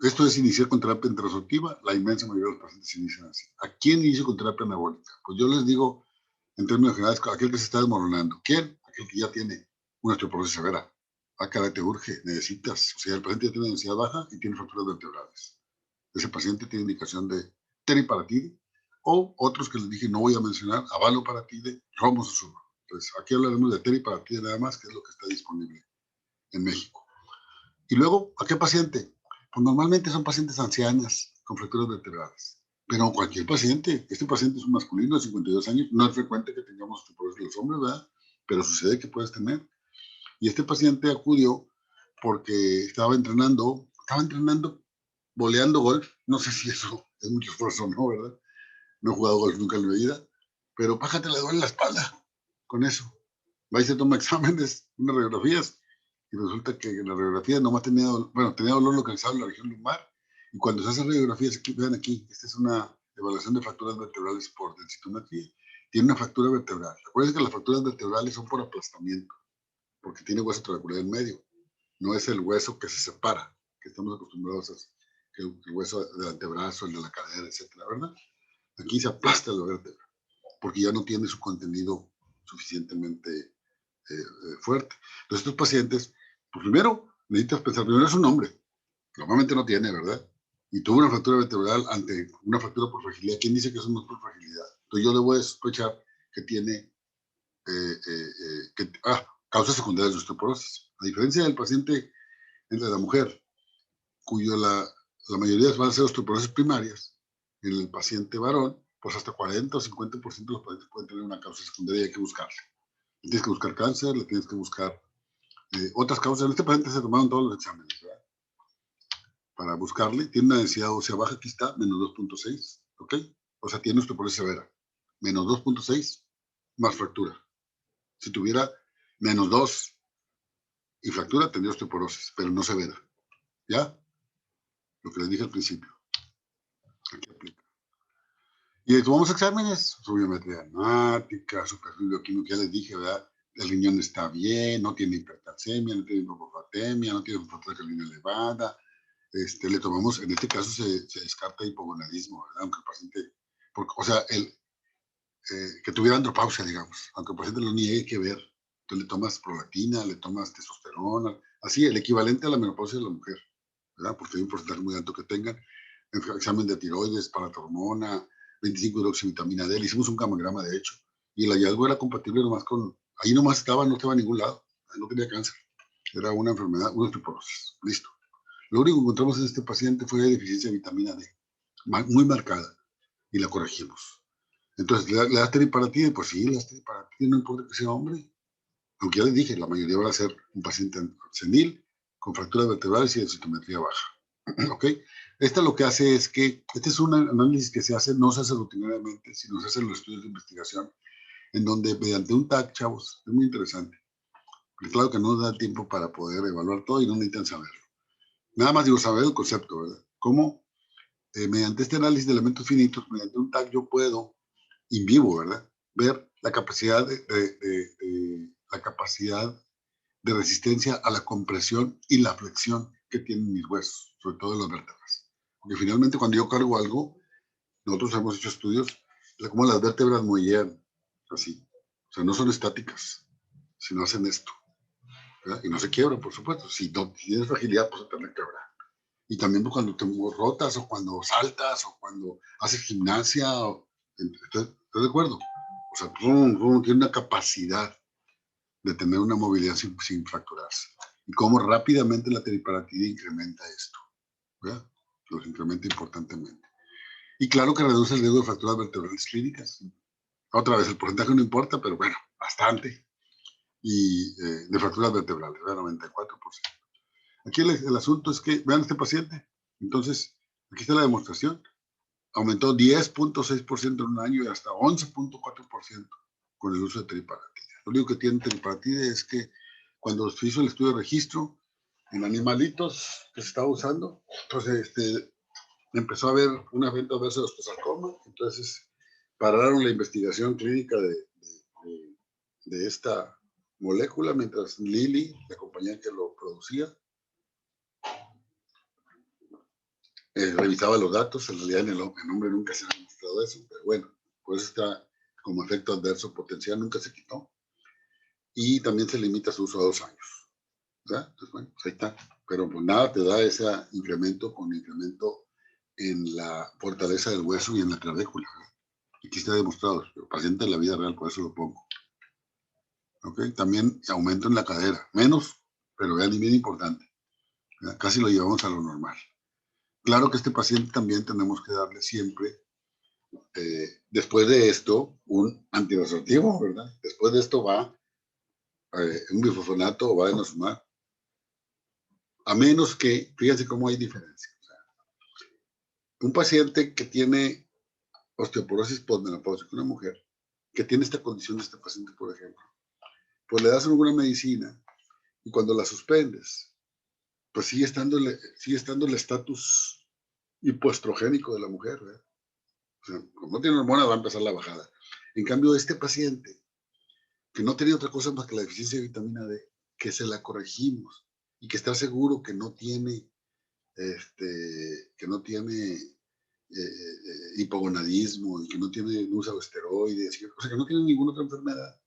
Speaker 1: esto es iniciar con terapia anticonceptiva. La inmensa mayoría de los pacientes inician así. ¿A quién inicio con terapia anabólica? Pues yo les digo, en términos generales, aquel que se está desmoronando. ¿Quién? Aquel que ya tiene una osteoporosis severa. Caray, te urge, necesitas. O sea, el paciente ya tiene densidad baja y tiene fracturas vertebrales. Ese paciente tiene indicación de teriparatide o otros que les dije, no voy a mencionar, avaloparatide, romosozumab. Entonces, aquí hablaremos de teriparatide nada más, que es lo que está disponible en México. Y luego, ¿a qué paciente? Pues normalmente son pacientes ancianas con fracturas vertebrales. Pero cualquier paciente, este paciente es un masculino de 52 años, no es frecuente que tengamos osteoporosis de los hombres, ¿verdad? Pero sucede que puedes tener. Y este paciente acudió porque estaba entrenando voleando golf. No sé si eso es mucho esfuerzo o no, ¿verdad? No he jugado golf nunca en mi vida, pero pájate, le duele la espalda con eso. Va y se toma exámenes, unas radiografías, y resulta que en la radiografía nomás tenía dolor localizado en la región lumbar. Y cuando se hacen radiografías, aquí, vean aquí, esta es una evaluación de fracturas vertebrales por densitometría. Tiene una fractura vertebral. Acuérdense que las fracturas vertebrales son por aplastamiento, porque tiene hueso trabecular en medio. No es el hueso que se separa, que estamos acostumbrados a que el hueso del antebrazo, el de la cadera, etcétera, ¿verdad? Aquí se aplasta la vértebra, porque ya no tiene su contenido suficientemente fuerte. Entonces, estos pacientes, pues primero, necesitas pensar, primero es un hombre, normalmente no tiene, ¿verdad? Y tuvo una fractura vertebral ante una fractura por fragilidad. ¿Quién dice que eso no es por fragilidad? Entonces, yo le voy a sospechar que tiene causas secundarias de osteoporosis. A diferencia del paciente, entre la mujer, cuyo la mayoría van a ser osteoporosis primarias, en el paciente varón, pues hasta 40 o 50% de los pacientes pueden tener una causa secundaria y hay que buscarla. Tienes que buscar cáncer, le tienes que buscar otras causas. En este paciente se tomaron todos los exámenes, ¿verdad? Para buscarle. Tiene una densidad ósea baja, aquí está, menos 2.6, ¿ok? O sea, tiene osteoporosis severa. Menos 2.6 más fractura. Si tuviera menos 2 y fractura, tendría osteoporosis, pero no severa. ¿Ya? Lo que les dije al principio. Aquí aplica. Y le tomamos exámenes, su biometría hemática, su perfil bioquímico, ya les dije, ¿verdad? El riñón está bien, no tiene hipercalcemia, no tiene hipofofatemia, no tiene hipofofatemia elevada. Le tomamos, en este caso se descarta hipogonadismo, ¿verdad? Aunque el paciente, o sea, que tuviera andropausia, digamos, aunque el paciente lo niegue, hay que ver. Entonces le tomas prolactina, le tomas testosterona, así, el equivalente a la menopausia de la mujer, ¿verdad? Porque hay un porcentaje muy alto que tengan. Examen de tiroides, paratormona, 25-hidroxivitamina D, le hicimos un gammagrama de hecho, y el hallazgo era compatible nomás ahí nomás estaba, no estaba en ningún lado, no tenía cáncer, era una enfermedad, una osteoporosis, listo. Lo único que encontramos en este paciente fue deficiencia de vitamina D, muy marcada, y la corregimos. Entonces, ¿le das teriparatide? Pues sí, le das teriparatide, no importa que sea hombre, aunque ya les dije, la mayoría va a ser un paciente senil, con fracturas vertebrales y densitometría baja. ¿Ok? Esta lo que hace es que, este es un análisis que se hace, no se hace rutinariamente, sino se hacen los estudios de investigación, en donde mediante un TAC, chavos, es muy interesante. Porque claro que no da tiempo para poder evaluar todo y no necesitan saberlo. Nada más digo, saber el concepto, ¿verdad? Cómo mediante este análisis de elementos finitos, mediante un TAC, yo puedo, in vivo, ¿verdad? Ver la capacidad la capacidad de resistencia a la compresión y la flexión que tienen mis huesos, sobre todo en las vértebras. Porque finalmente cuando yo cargo algo, nosotros hemos hecho estudios de cómo las vértebras muellean, así. O sea, no son estáticas, sino hacen esto. ¿Verdad? Y no se quiebran, por supuesto. Si no tienes fragilidad, pues se te van a quebrar. Y también pues, cuando te rotas o cuando saltas o cuando haces gimnasia. ¿Estás de acuerdo? O sea, tiene una capacidad de tener una movilidad sin fracturarse. Y cómo rápidamente la teriparatida incrementa esto. ¿Verdad? Los incrementa importantemente. Y claro que reduce el riesgo de fracturas vertebrales clínicas. Otra vez, el porcentaje no importa, pero bueno, bastante. Y de fracturas vertebrales, ¿verdad? 94%. Aquí el asunto es que, vean este paciente. Entonces, aquí está la demostración. Aumentó 10.6% en un año y hasta 11.4% con el uso de teriparatida. Lo único que tiene teriparatida es que cuando se hizo el estudio de registro en animalitos que se estaba usando, entonces empezó a haber un evento adverso de osteosarcoma, entonces pararon la investigación clínica de esta molécula mientras Lilly, la compañía que lo producía, revisaba los datos. En realidad en el nombre nunca se ha demostrado eso, pero bueno, pues está como efecto adverso potencial, nunca se quitó. Y también se limita su uso a 2 años. ¿Verdad? Entonces, bueno, pues ahí está. Pero pues nada te da ese incremento con incremento en la fortaleza del hueso y en la clavícula. Aquí está demostrado, el paciente en la vida real, por eso lo pongo. ¿Okay? También aumento en la cadera, menos, pero vean, bien importante. ¿Verdad? Casi lo llevamos a lo normal. Claro que este paciente también tenemos que darle siempre después de esto, un antiresortivo, ¿verdad? Después de esto va un bifosfonato o va a denosumab. A menos que, fíjense cómo hay diferencia. O sea, un paciente que tiene osteoporosis postmenopáusica, una mujer que tiene esta condición de este paciente, por ejemplo, pues le das alguna medicina y cuando la suspendes, pues sigue estando el estatus hipoestrogénico de la mujer, ¿verdad? O sea, como no tiene hormona, va a empezar la bajada. En cambio, este paciente, que no tenía otra cosa más que la deficiencia de vitamina D, que se la corregimos y que está seguro que no tiene, hipogonadismo y que no tiene uso de esteroides, o sea, que no tiene ninguna otra enfermedad.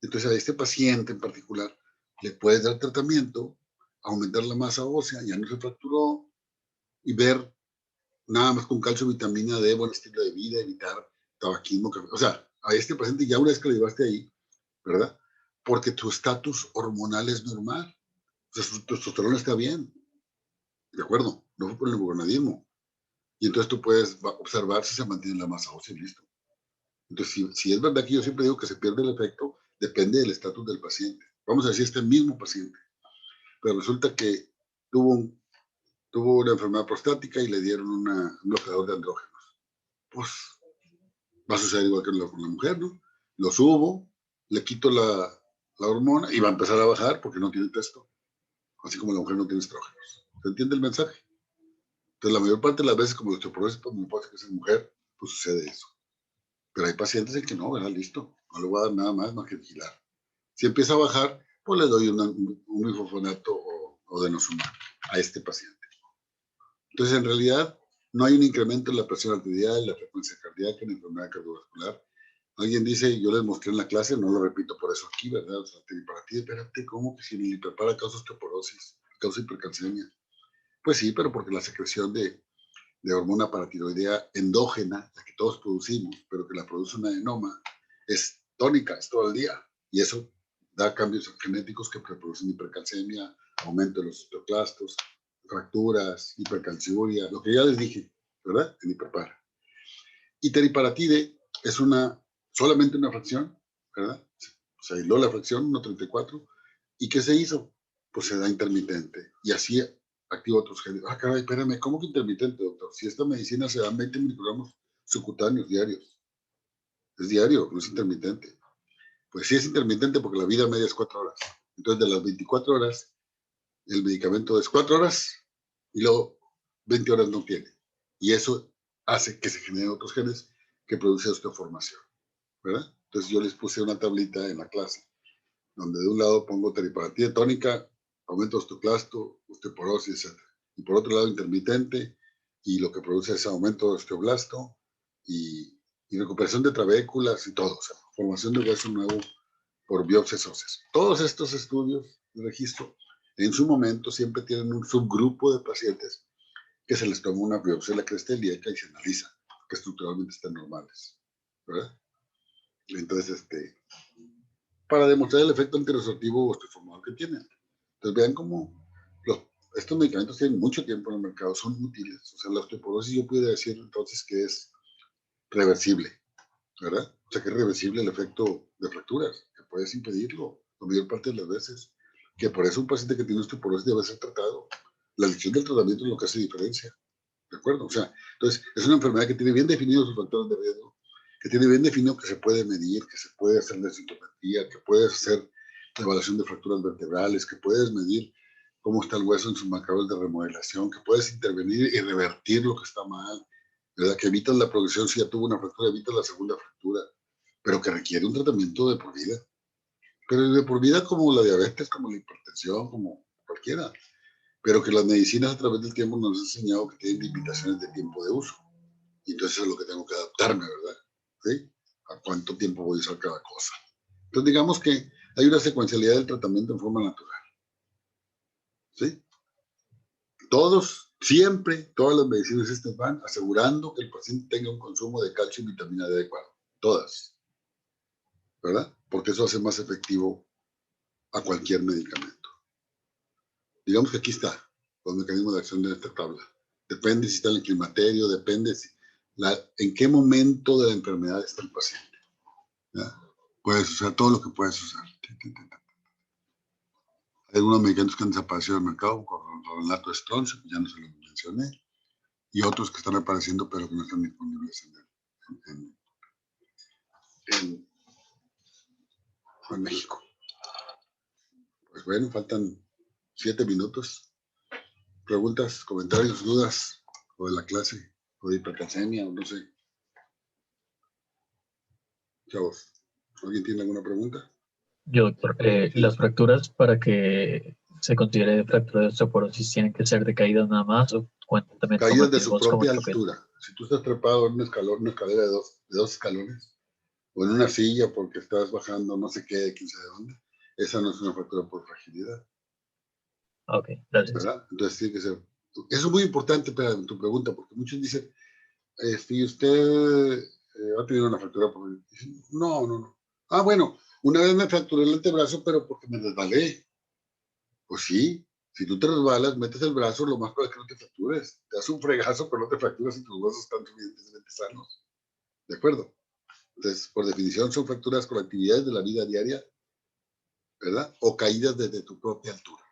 Speaker 1: Entonces, a este paciente en particular le puedes dar tratamiento, aumentar la masa ósea, ya no se fracturó, y ver nada más con calcio, vitamina D, buen estilo de vida, evitar tabaquismo, café. O sea, a este paciente ya una vez que lo llevaste ahí, ¿verdad? Porque tu estatus hormonal es normal. O sea, su testosterona está bien. ¿De acuerdo? No fue por el neurogonadismo. Y entonces tú puedes observar si se mantiene la masa ósea y listo. Entonces, si es verdad que yo siempre digo que se pierde el efecto, depende del estatus del paciente. Vamos a decir este mismo paciente. Pero resulta que tuvo una enfermedad prostática y le dieron un bloqueador de andrógenos. Pues va a suceder igual que con la mujer, ¿no? Lo subo, le quito la hormona y va a empezar a bajar porque no tiene testo. Así como la mujer no tiene estrógenos. ¿Se entiende el mensaje? Entonces, la mayor parte de las veces, como la osteoporosis postmenopáusica es mujer, pues sucede eso. Pero hay pacientes en que no, ¿verdad? Listo. No le voy a dar nada más que vigilar. Si empieza a bajar, pues le doy un bifosfonato o denosumab a este paciente. Entonces, en realidad, no hay un incremento en la presión arterial, la frecuencia cardíaca, en la enfermedad cardiovascular. Alguien dice, yo les mostré en la clase, no lo repito por eso aquí, ¿verdad? O sea, para ti, espérate, ¿cómo que si el hiperpara causa osteoporosis, causa hipercalcemia? Pues sí, pero porque la secreción de hormona paratiroidea endógena, la que todos producimos, pero que la produce una adenoma, es tónica, es todo el día. Y eso da cambios genéticos que producen hipercalcemia, aumento de los osteoclastos, fracturas, hipercalciuria, lo que ya les dije, ¿verdad? En hiperpara. Y teriparatide es solamente una fracción, ¿verdad? Se aisló la fracción 1.34. ¿Y qué se hizo? Pues se da intermitente. Y así activa otros genes. Ah, caray, espérame, ¿cómo que intermitente, doctor? Si esta medicina se dan 20 miligramos subcutáneos diarios. Es diario, no es intermitente. Pues sí es intermitente porque la vida media es 4 horas. Entonces, de las 24 horas, el medicamento es 4 horas y luego 20 horas no tiene. Y eso hace que se generen otros genes que producen osteoformación, ¿verdad? Entonces, yo les puse una tablita en la clase donde de un lado pongo teriparatide tónica, aumento osteoclasto, osteoporosis, etc. Y por otro lado intermitente, y lo que produce es aumento de osteoblasto y recuperación de trabéculas y todo, o sea, formación de hueso nuevo por biopsias óseas. Todos estos estudios de registro, en su momento, siempre tienen un subgrupo de pacientes que se les toma una biopsia de la cresta ilíaca y se analiza, que estructuralmente están normales, ¿verdad? Entonces, para demostrar el efecto antiresortivo osteoformador que tienen. Entonces vean cómo estos medicamentos tienen mucho tiempo en el mercado, son útiles. O sea, la osteoporosis yo pudiera decir entonces que es reversible, ¿verdad? O sea, que es reversible el efecto de fracturas, que puedes impedirlo la mayor parte de las veces. Que por eso un paciente que tiene osteoporosis debe ser tratado. La elección del tratamiento es lo que hace diferencia, ¿de acuerdo? O sea, entonces es una enfermedad que tiene bien definidos sus factores de riesgo, que tiene bien definido que se puede medir, que se puede hacer la sintometría, que puedes hacer la evaluación de fracturas vertebrales, que puedes medir cómo está el hueso en sus marcadores de remodelación, que puedes intervenir y revertir lo que está mal, ¿verdad? Que evitas la progresión si ya tuvo una fractura, evitas la segunda fractura, pero que requiere un tratamiento de por vida. Pero de por vida como la diabetes, como la hipertensión, como cualquiera. Pero que las medicinas a través del tiempo nos han enseñado que tienen limitaciones de tiempo de uso. Y entonces es lo que tengo que adaptarme, ¿verdad? ¿Sí? ¿A cuánto tiempo voy a usar cada cosa? Entonces digamos que hay una secuencialidad del tratamiento en forma natural. ¿Sí? Siempre, todas las medicinas estas van asegurando que el paciente tenga un consumo de calcio y vitamina D adecuado. Todas. ¿Verdad? Porque eso hace más efectivo a cualquier medicamento. Digamos que aquí está los mecanismos de acción de esta tabla. Depende si está en el climaterio, depende si en qué momento de la enfermedad está el paciente. ¿Ya? Puedes usar todo lo que puedes usar. Hay algunos medicamentos que han desaparecido del mercado, como Correlato Stroncio, que ya no se los mencioné, y otros que están apareciendo, pero que no están disponibles en México. Pues bueno, faltan 7 minutos. Preguntas, comentarios, dudas, o de la clase, o de hipercalcemia, o no sé. Chavos, ¿alguien tiene alguna pregunta?
Speaker 5: Yo, doctor, las fracturas para que se considere fractura de osteoporosis tienen que ser de caída nada más o cuentan también con
Speaker 1: Caídas de su
Speaker 5: mecanismos como
Speaker 1: propia
Speaker 5: el choque.
Speaker 1: altura. Si tú estás trepado en una escalera de dos escalones, o en una silla porque estás bajando no sé qué, quién sabe dónde, esa no es una fractura por fragilidad.
Speaker 5: Ok, gracias.
Speaker 1: ¿Verdad? Entonces tiene que ser. Eso es muy importante para tu pregunta, porque muchos dicen, si usted ha tenido una fractura por... No. Ah, bueno, una vez me fracturé el antebrazo, pero porque me resbalé. Pues sí, si tú te resbalas, metes el brazo, lo más probable es que no te fractures. Te das un fregazo, pero no te fracturas y tus huesos están suficientemente sanos. ¿De acuerdo? Entonces, por definición, son fracturas con actividades de la vida diaria, ¿verdad? O caídas desde tu propia altura.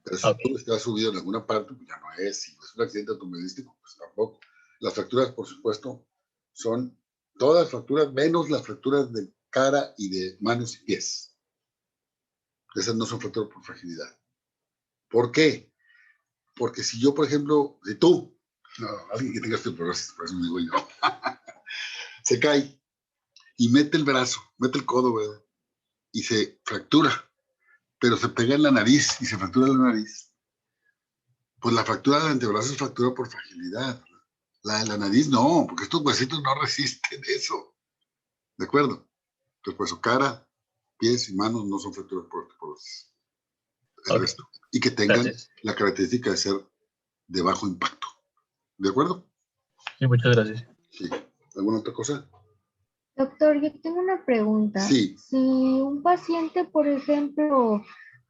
Speaker 1: Pero si tú estás subido en alguna parte, pues ya no es. Si es un accidente automovilístico, pues tampoco. Las fracturas, por supuesto, son todas fracturas, menos las fracturas de cara y de manos y pies. Esas no son fracturas por fragilidad. ¿Por qué? Porque si yo, por ejemplo, si tú, no, alguien que tenga osteoporosis, por eso me digo yo, se cae y mete el brazo, mete el codo, ¿verdad? Y se fractura, pero se pega en la nariz y se fractura la nariz. Pues la fractura del antebrazo es fractura por fragilidad. La de la nariz no, porque estos huesitos no resisten eso. ¿De acuerdo? Entonces, pues su cara, pies y manos no son fracturas por el resto. Y que tengan la característica de ser de bajo impacto. ¿De acuerdo?
Speaker 5: Sí, muchas gracias.
Speaker 1: Sí. ¿Alguna otra cosa?
Speaker 6: Doctor, yo tengo una pregunta.
Speaker 1: Sí.
Speaker 6: Si un paciente, por ejemplo,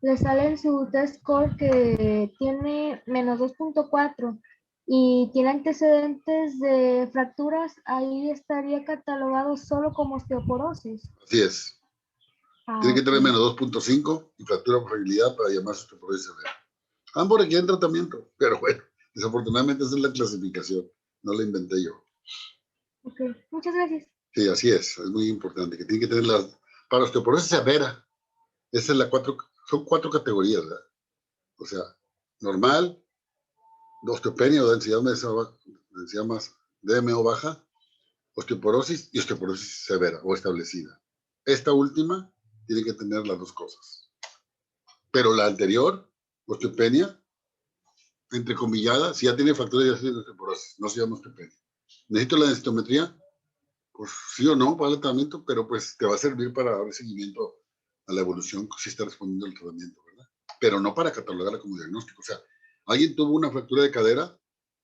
Speaker 6: le sale en su test score que tiene menos 2.4 y tiene antecedentes de fracturas, ahí estaría catalogado solo como osteoporosis.
Speaker 1: Así es. Tiene que tener menos 2.5 y fractura por fragilidad para llamarse osteoporosis severa. Ambos requieren tratamiento, pero bueno, desafortunadamente esa es la clasificación. No la inventé yo.
Speaker 6: Ok, muchas gracias.
Speaker 1: Sí, así es muy importante, que tiene que tener las... Para osteoporosis severa, esa es son 4 categorías, ¿verdad? O sea, normal, osteopenia o densidad más DMO baja, osteoporosis y osteoporosis severa o establecida. Esta última tiene que tener las dos cosas. Pero la anterior, osteopenia, entrecomillada, si ya tiene fractura ya tiene osteoporosis, no se llama osteopenia. ¿Necesito la densitometría? Pues sí o no para el tratamiento, pero pues te va a servir para dar seguimiento a la evolución si está respondiendo al tratamiento, ¿verdad? Pero no para catalogarla como diagnóstico. O sea, alguien tuvo una fractura de cadera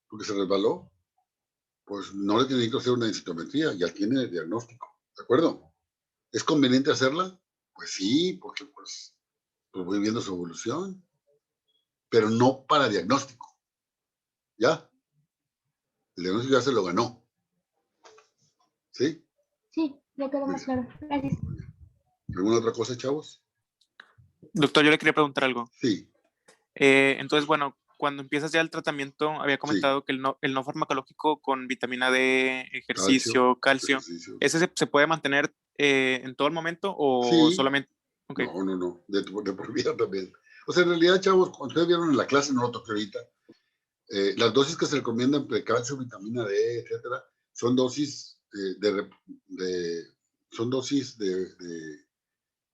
Speaker 1: porque se resbaló, pues no le tiene que hacer una densitometría, ya tiene el diagnóstico, ¿de acuerdo? ¿Es conveniente hacerla? Pues sí, porque pues voy viendo su evolución, pero no para diagnóstico, ¿ya? El diagnóstico ya se lo ganó, ¿sí?
Speaker 6: Sí, ya quedó más claro. Gracias.
Speaker 1: ¿Alguna otra cosa, chavos?
Speaker 7: Doctor, yo le quería preguntar algo.
Speaker 1: Sí.
Speaker 7: Entonces, bueno, cuando empiezas ya el tratamiento, había comentado que el no farmacológico con vitamina D, ejercicio, calcio, ¿ese se puede mantener en todo el momento o
Speaker 1: sí.
Speaker 7: solamente? Okay.
Speaker 1: No, de por vida también. O sea, en realidad, chavos, cuando ustedes vieron en la clase, no lo toqué ahorita, las dosis que se recomiendan de calcio, vitamina D, etcétera, son dosis son dosis de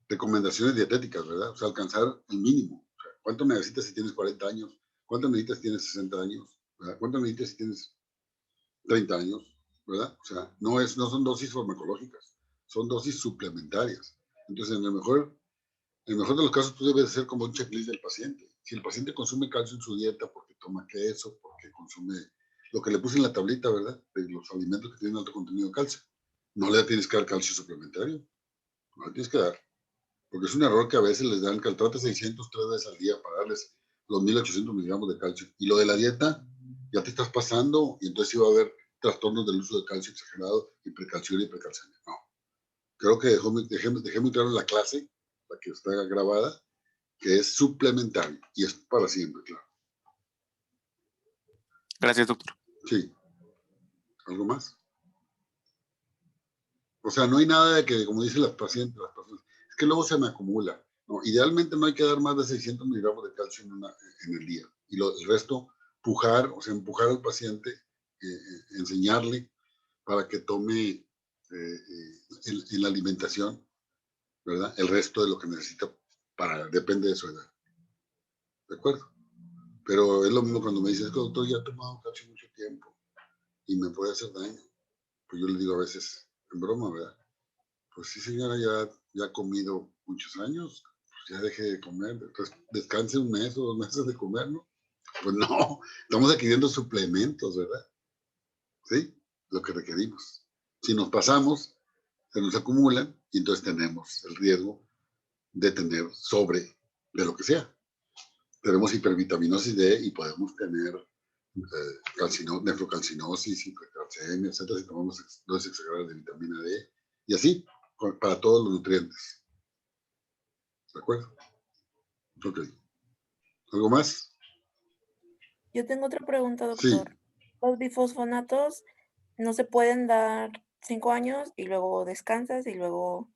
Speaker 1: recomendaciones dietéticas, ¿verdad? O sea, alcanzar el mínimo. O sea, ¿cuánto necesitas si tienes 40 años? ¿Cuánto necesitas si tienes 60 años? ¿Verdad? ¿Cuánto necesitas si tienes 30 años? ¿Verdad? O sea, no son dosis farmacológicas, son dosis suplementarias. Entonces, en el mejor de los casos, tú debes hacer como un checklist del paciente. Si el paciente consume calcio en su dieta porque toma queso, porque consume lo que le puse en la tablita, ¿verdad? De los alimentos que tienen alto contenido de calcio. No le tienes que dar calcio suplementario. No le tienes que dar. Porque es un error que a veces les dan caltrate 600 3 veces al día para darles los 1800 miligramos de calcio. Y lo de la dieta, ya te estás pasando y entonces sí va a haber trastornos del uso de calcio exagerado, hipercalciuria y hipercalcemia. No. Creo que dejé muy claro en la clase, la que está grabada, que es suplementario y es para siempre, claro.
Speaker 7: Gracias, doctor.
Speaker 1: Sí. ¿Algo más? O sea, no hay nada de que, como dicen las pacientes, las personas, es que luego se me acumula. No, idealmente no hay que dar más de 600 miligramos de calcio en el día. Y el resto, empujar al paciente, enseñarle para que tome en la alimentación, ¿verdad? El resto de lo que necesita depende de su edad. ¿De acuerdo? Pero es lo mismo cuando me dicen, doctor, ya he tomado calcio mucho tiempo y me puede hacer daño. Pues yo le digo a veces, en broma, ¿verdad? Pues sí, señora, ya ha comido muchos años, pues ya deje de comer, descanse un mes o 2 meses de comer, ¿no? Pues no, estamos adquiriendo suplementos, ¿verdad? ¿Sí? Lo que requerimos. Si nos pasamos, se nos acumulan y entonces tenemos el riesgo de tener sobre de lo que sea. Tenemos hipervitaminosis D y podemos tener nefrocalcinosis, hipercalcemia, etcétera, si tomamos dosis exageradas de vitamina D y así para todos los nutrientes. ¿De acuerdo? Ok. ¿Algo más?
Speaker 8: Yo tengo otra pregunta,
Speaker 1: Sí.
Speaker 8: doctor. Los bifosfonatos no se pueden dar 5 años y luego descansas y luego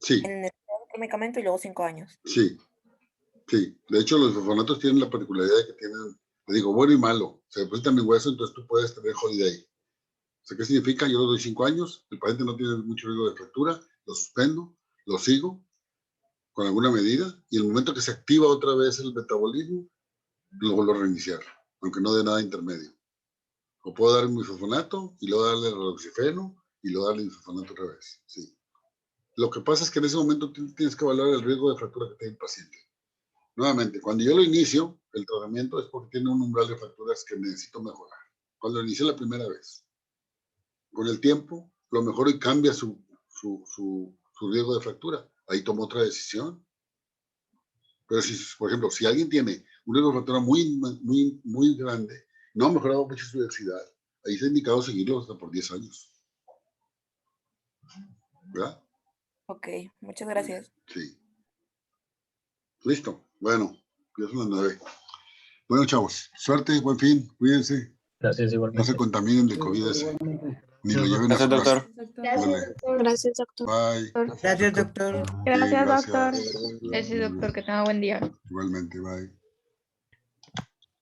Speaker 1: Sí.
Speaker 8: en el medicamento y luego 5 años.
Speaker 1: Sí. Sí. De hecho, los bifosfonatos tienen la particularidad de que tienen, le digo, bueno y malo. Se depositan en hueso, entonces tú puedes tener holiday. O sea, ¿qué significa? Yo le doy 5 años, el paciente no tiene mucho riesgo de fractura, lo suspendo, lo sigo con alguna medida y el momento que se activa otra vez el metabolismo, lo vuelvo a reiniciar, aunque no dé nada intermedio. O puedo dar un bifosfonato y luego darle redoxifeno y luego darle bifosfonato otra vez. Sí. Lo que pasa es que en ese momento tienes que valorar el riesgo de fractura que tiene el paciente. Nuevamente, cuando yo lo inicio, el tratamiento es porque tiene un umbral de fracturas que necesito mejorar. Cuando lo inicié la primera vez. Con el tiempo, lo mejoro y cambia su riesgo de fractura. Ahí tomo otra decisión. Pero si, por ejemplo, si alguien tiene un riesgo de fractura muy grande, no ha mejorado mucho su diversidad, ahí se ha indicado seguirlo hasta por 10 años. ¿Verdad?
Speaker 8: Ok, muchas gracias.
Speaker 1: Sí. Listo. Bueno, ya son las 9. Bueno, chavos, suerte, buen fin, cuídense.
Speaker 5: Gracias,
Speaker 1: No
Speaker 5: igualmente.
Speaker 1: se contaminen de COVID ese. Ni lo lleven a
Speaker 7: Gracias,
Speaker 1: su casa.
Speaker 7: doctor.
Speaker 6: Gracias, doctor.
Speaker 2: Gracias, doctor.
Speaker 1: Bye.
Speaker 3: Gracias, doctor.
Speaker 2: Gracias, doctor.
Speaker 1: Gracias.
Speaker 2: Gracias, doctor. Que tenga buen día.
Speaker 1: Igualmente, bye.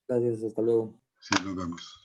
Speaker 9: Gracias, hasta luego.
Speaker 1: Sí, nos vemos.